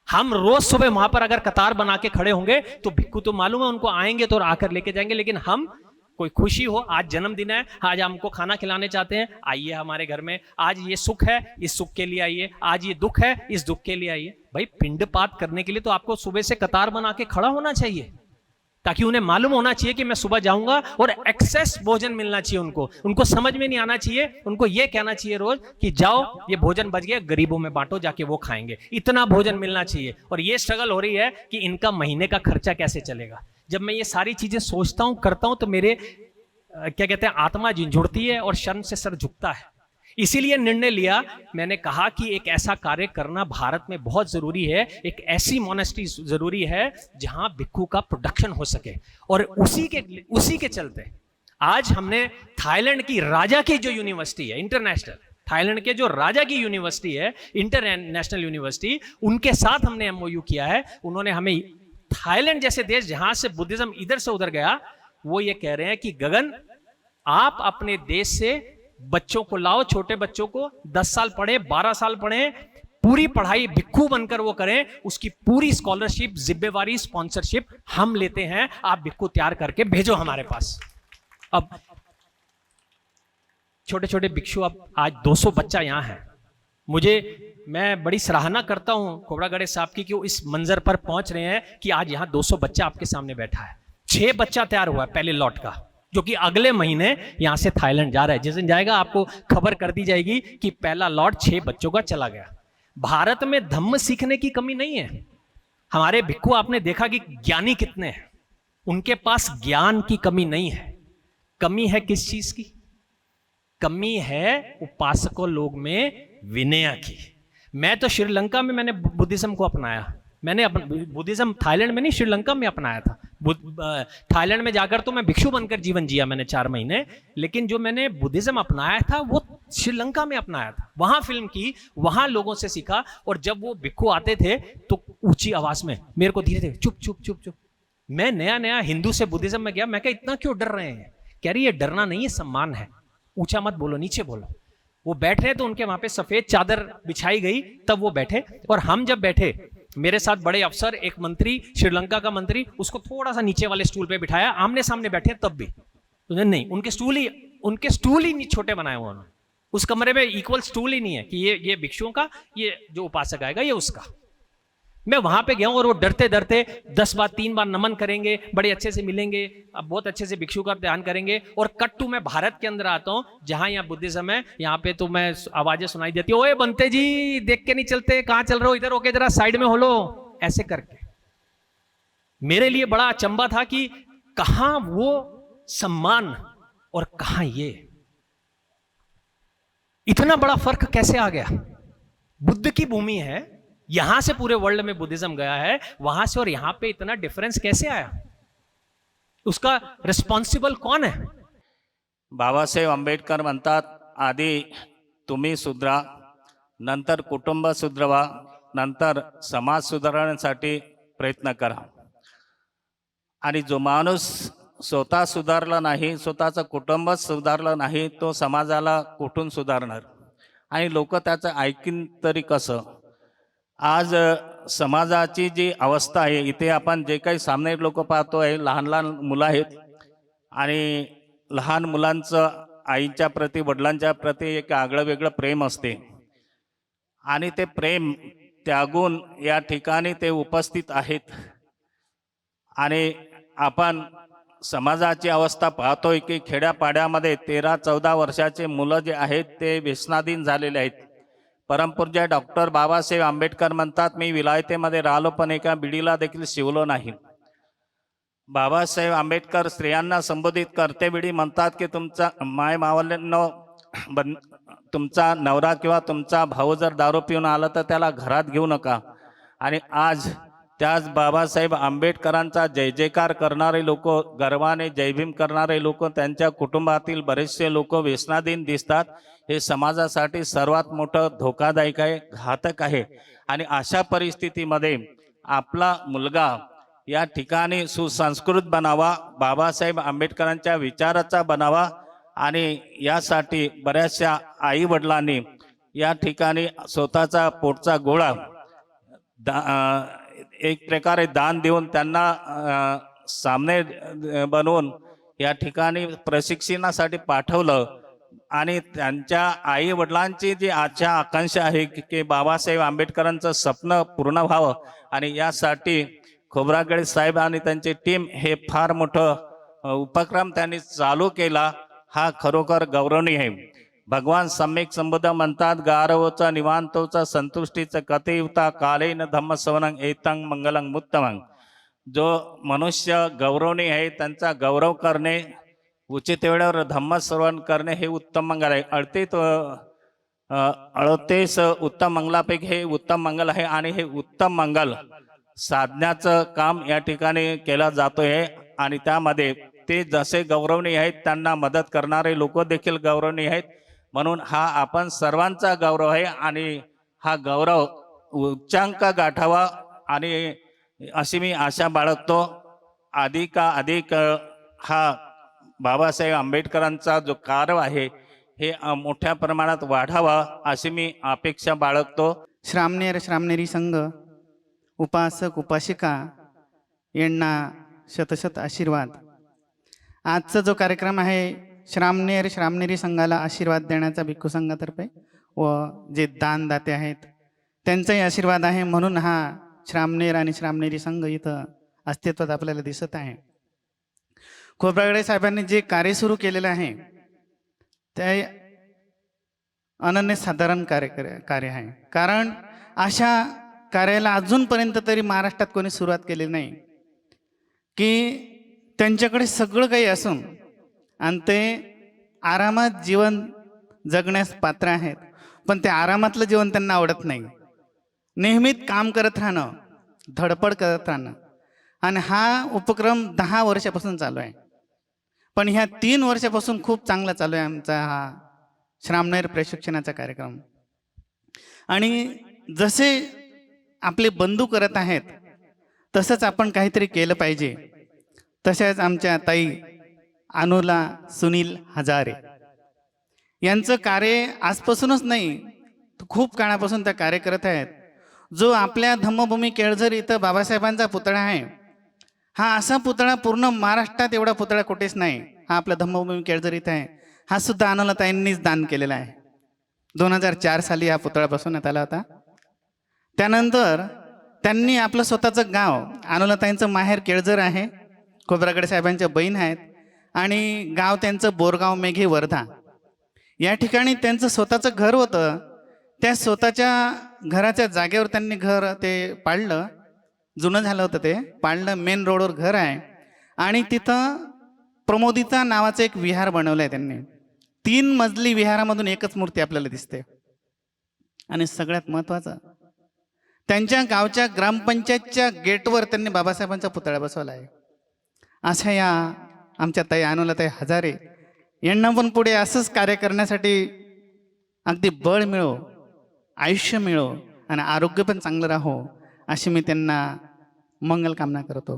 Speaker 3: हम रोज सुबह वहां पर अगर कतार बना के खड़े होंगे तो भिक्षु तो मालूम है उनको आएंगे तो आकर लेके जाएंगे, लेकिन हम कोई खुशी हो, आज जन्मदिन है, आज हमको खाना खिलाने चाहते हैं, आइए हमारे घर में, आज ये सुख है इस सुख के लिए आइए, आज ये दुख है इस दुख के लिए आइए। भाई पिंडपात करने के लिए तो आपको सुबह से कतार बना के खड़ा होना चाहिए, ताकि उन्हें मालूम होना चाहिए कि मैं सुबह जाऊंगा, और एक्सेस भोजन मिलना चाहिए उनको समझ में नहीं आना चाहिए, उनको यह कहना चाहिए रोज कि जाओ ये भोजन बच गया, गरीबों में बांटो, जाके वो खाएंगे। इतना भोजन मिलना चाहिए। और ये स्ट्रगल हो रही है कि इनका महीने का खर्चा कैसे चलेगा। जब मैं ये सारी चीजें सोचता हूं, करता हूं, तो मेरे क्या कहते हैं, आत्मा झुंझुड़ती है और शर्म से सर झुकता है। इसीलिए निर्णय लिया, मैंने कहा कि एक ऐसा कार्य करना भारत में बहुत जरूरी है, एक ऐसी मोनेस्ट्री जरूरी है जहां भिक्षु का प्रोडक्शन हो सके। और उसी के चलते आज हमने थाईलैंड की राजा की जो यूनिवर्सिटी है इंटरनेशनल, थाईलैंड के जो राजा की यूनिवर्सिटी है, इंटरनेशनल यूनिवर्सिटी, उनके साथ हमने एमओयू किया है। उन्होंने हमें थाईलैंड जैसे देश जहां से बुद्धिज्म इधर से उधर गया, वो ये कह रहे हैं कि गगन आप अपने देश से बच्चों को लाओ, छोटे बच्चों को 10 साल पढ़े, 12 साल पढ़े, पूरी पढ़ाई भिक्खू बनकर वो करें, उसकी पूरी स्कॉलरशिप, जिम्मेवारी, स्पॉन्सरशिप हम लेते हैं, आप भिक्खू तैयार करके भेजो हमारे पास। अब छोटे छोटे भिक्षु, अब आज 200 बच्चा यहाँ है। मैं बड़ी सराहना करता हूं खोबरागड़े साहब की कि वो इस मंजर पर पहुंच रहे हैं कि आज यहाँ 200 बच्चा आपके सामने बैठा है। 6 बच्चा तैयार हुआ है पहले लॉट का, जो कि अगले महीने यहां से थाईलैंड जा रहा है। जिस दिन जाएगा आपको खबर कर दी जाएगी कि पहला लॉट 6 बच्चों का चला गया। भारत में धम्म सीखने की कमी नहीं है। हमारे भिक्खु आपने देखा कि ज्ञानी कितने हैं, उनके पास ज्ञान की कमी नहीं है। कमी है किस चीज की? कमी है उपासकों लोग में विनय की। मैं तो श्रीलंका में मैंने बुद्धिज्म को अपनाया। मैंने बुद्धिज्म थाईलैंड में नहीं, श्रीलंका में अपनाया था। थाईलैंड में जाकर तो मैं भिक्षु बनकर जीवन जिया मैंने 4 महीने, लेकिन जो मैंने बुद्धिज्म अपनाया था वो श्रीलंका में अपनाया था। वहां फिल्म की, वहां लोगों से सीखा। और जब वो भिक्षु आते थे तो ऊंची आवाज में मेरे को धीरे धीरे चुप चुप चुप चुप। मैं नया नया हिंदू से बुद्धिज्म में गया, मैं कहा इतना क्यों डर रहे हैं? कह रही ये डरना नहीं है, सम्मान है, ऊंचा मत बोलो, नीचे बोलो। वो बैठ रहे तो उनके वहां पे सफेद चादर बिछाई गई, तब वो बैठे। और हम जब बैठे, मेरे साथ बड़े अफसर, एक मंत्री, श्रीलंका का मंत्री, उसको थोड़ा सा नीचे वाले स्टूल पे बिठाया, आमने सामने बैठे तब भी तो नहीं, उनके स्टूल ही छोटे बनाए हुए उन्होंने। उस कमरे में इक्वल स्टूल ही नहीं है कि ये भिक्षुओं का, ये जो उपासक आएगा ये उसका। मैं वहां पे गया और वो डरते डरते 10 बार 3 बार नमन करेंगे, बड़े अच्छे से मिलेंगे, अब बहुत अच्छे से भिक्षु का ध्यान करेंगे। और कट टू मैं भारत के अंदर आता हूं, जहां यहाँ बुद्धिज्म है, यहाँ पे तो मैं आवाजें सुनाई देती, ओए बनते जी देख के नहीं चलते, कहां चल रहे हो, इधर होके जरा साइड में हो लो, ऐसे करके। मेरे लिए बड़ा अचंबा था कि कहां वो सम्मान और कहां ये, इतना बड़ा फर्क कैसे आ गया? बुद्ध की भूमि है, यहां से पूरे वर्ल्ड में बुद्धिज्म गया है, वहां से और यहां पे इतना डिफरेंस कैसे आया? उसका रिस्पॉन्सिबल कौन है?
Speaker 12: बाबासाहेब आंबेडकर म्हणतात, आधी तुम्ही सुधरा, नंतर कुटुंब सुधरवा, नंतर समाज सुधारण्यासाठी प्रयत्न करा। आणि जो माणूस स्वतः सुधारला नाही, स्वतःचं कुटुंबच सुधारलं नाही, तो समाजाला कुठून सुधारणार? आणि लोक त्याचं ऐकीन तरी कसं? आज समाजाची जी अवस्था आहे, इथे आपण जे काही सामने लोक पाहतो आहे, लहान लहान मुलं आहेत आणि लहान मुलांचं आईच्या प्रती, वडिलांच्या प्रती एक आगळं वेगळं प्रेम असते आणि ते प्रेम त्यागून या ठिकाणी ते उपस्थित आहेत। आणि आपण समाजाची अवस्था पाहतोय की खेड्यापाड्यामध्ये 13-14 वर्षाचे मुलं जे आहेत ते व्यसनाधीन झालेले आहेत। परमपूज्य डॉक्टर बाबासाहेब आंबेडकर म्हणतात, मी विलायतेमध्ये राहिलो पण एका बिडीला देखील शिवलो नाही। बाबासाहेब आंबेडकर स्त्रियांना संबोधित करते वेळी म्हणतात की तुमचा माय मावल्यांनो, तुमचा नवरा किंवा तुमचा भाऊ जर दारू पिऊन आला तर त्याला घरात घेऊ नका। आणि आज त्याच बाबासाहेब आंबेडकरांचा जय जयकार करणारे लोक, गर्वाने जय भीम करणारे लोक, त्यांच्या कुटुंबातील बरेचसे लोक व्यसनाधीन दिसतात। हे समाजासाठी सर्वात मोठं धोकादायक आहे, घातक आहे। आणि अशा परिस्थितीमध्ये आपला मुलगा या ठिकाणी सुसंस्कृत बनावा, बाबासाहेब आंबेडकरांच्या विचाराचा बनावा। आणि यासाठी बऱ्याचशा आई वडिलांनी या ठिकाणी स्वतःचा पोटचा गोळा एक प्रकारे दान देऊन त्यांना सामने बनवून या ठिकाणी प्रशिक्षणासाठी पाठवलं। आणि त्यांच्या आई वडिलांची जी आजच्या आकांक्षा आहे की बाबासाहेब आंबेडकरांचं स्वप्न पूर्ण व्हावं, आणि यासाठी खोब्रागडे साहेब आणि त्यांची टीम हे फार मोठं उपक्रम त्यांनी चालू केला। हा खरोखर गौरवनीय आहे। भगवान सम्यक संबुद्ध म्हणतात, गारवोचा निवांतोचा संतुष्टीचं कथयुता कालेन धम्म सवनं एतं मंगलं मुत्तमं। जो मनुष्य गौरवनीय आहे त्यांचा गौरव करणे, उचित वेळेवर धम्म श्रवण करणे हे उत्तम मंगल आहे। अळतेस उत्तम मंगलापैकी हे उत्तम मंगल आहे आणि हे उत्तम मंगल साधण्याचं काम या ठिकाणी केलं जातोय। आणि त्यामध्ये ते जसे गौरवनीय आहेत त्यांना मदत करणारे लोक देखील गौरवनीय आहेत। म्हणून हा आपण सर्वांचा गौरव आहे आणि हा गौरव उच्चांक गाठावा आणि अशी मी आशा बाळगतो. अधिक हा बाबासाहेब आंबेडकरांचा जो कार्य आहे हे मोठ्या प्रमाणात वाढावा अशी मी अपेक्षा बाळगतो.
Speaker 13: श्रामणेर श्रामणेरी संघ उपासक उपासिका यांना शतशत आशीर्वाद. आजचा जो कार्यक्रम आहे श्रामणेर श्रामणेरी संघाला आशीर्वाद देण्याचा भिक्खू संघातर्फे व जे दानदाते आहेत त्यांचाही आशीर्वाद आहे, म्हणून हा श्रामणेर आणि श्रामणेरी संघ इथं अस्तित्वात आपल्याला दिसत आहे. खोब्रागडे साहेबांनी जे कार्य सुरू केलेलं आहे ते अनन्यसाधारण कार्य आहे. कारण अशा कार्याला अजूनपर्यंत तरी महाराष्ट्रात कोणी सुरुवात केलेली नाही की त्यांच्याकडे सगळं काही असून आणि ते आरामात जीवन जगण्यास पात्र आहेत, पण ते आरामातलं जीवन त्यांना आवडत नाही. नेहमीच काम करत राहणं, धडपड करत राहणं, आणि हा उपक्रम 10 वर्षापासून चालू आहे. पण ह्या 3 वर्षापासून खूप चांगला चालू आहे आमचा हा श्रामणेर प्रशिक्षणाचा कार्यक्रम. आणि जसे आपले बंधू करत आहेत तसंच आपण काहीतरी केलं पाहिजे. तशाच आमच्या ताई अनुला सुनील हजारे यांचं कार्य आजपासूनच नाही, खूप काळापासून त्या कार्य करत आहेत. जो आपल्या धम्मभूमी केळझर इथं बाबासाहेबांचा पुतळा आहे, हा असा पुतळा पूर्ण महाराष्ट्रात एवढा पुतळा कुठेच नाही. हा आपला धम्मभूमी केळझर इथं आहे. हा सुद्धा अनुलताईंनीच दान केलेला आहे. 2004 साली हा पुतळा बसवण्यात आला होता. त्यानंतर त्यांनी आपलं स्वतःचं गाव, अनुलताईंचं माहेर केळझर आहे, खोब्रागडे साहेबांच्या बहीण आहेत, आणि गाव त्यांचं बोरगाव मेघे वर्धा, या ठिकाणी त्यांचं स्वतःचं घर होतं. त्या स्वतःच्या घराच्या जागेवर त्यांनी घर ते पाडलं, जुनं झालं होतं ते पाडलं, मेन रोडवर घर आहे, आणि तिथं प्रमोदिता नावाचं एक विहार बनवलं आहे त्यांनी. 3 मजली विहारामधून एकच मूर्ती आपल्याला दिसते. आणि सगळ्यात महत्त्वाचं, त्यांच्या गावच्या ग्रामपंचायतच्या गेटवर त्यांनी बाबासाहेबांचा पुतळा बसवला आहे. अशा या आमच्या ताई अनुलताई हजारे यांना पण पुढे असंच कार्य करण्यासाठी अगदी बळ मिळो, आयुष्य मिळो आणि आरोग्य पण चांगलं राहो अशी मी त्यांना मंगल कामना करतो.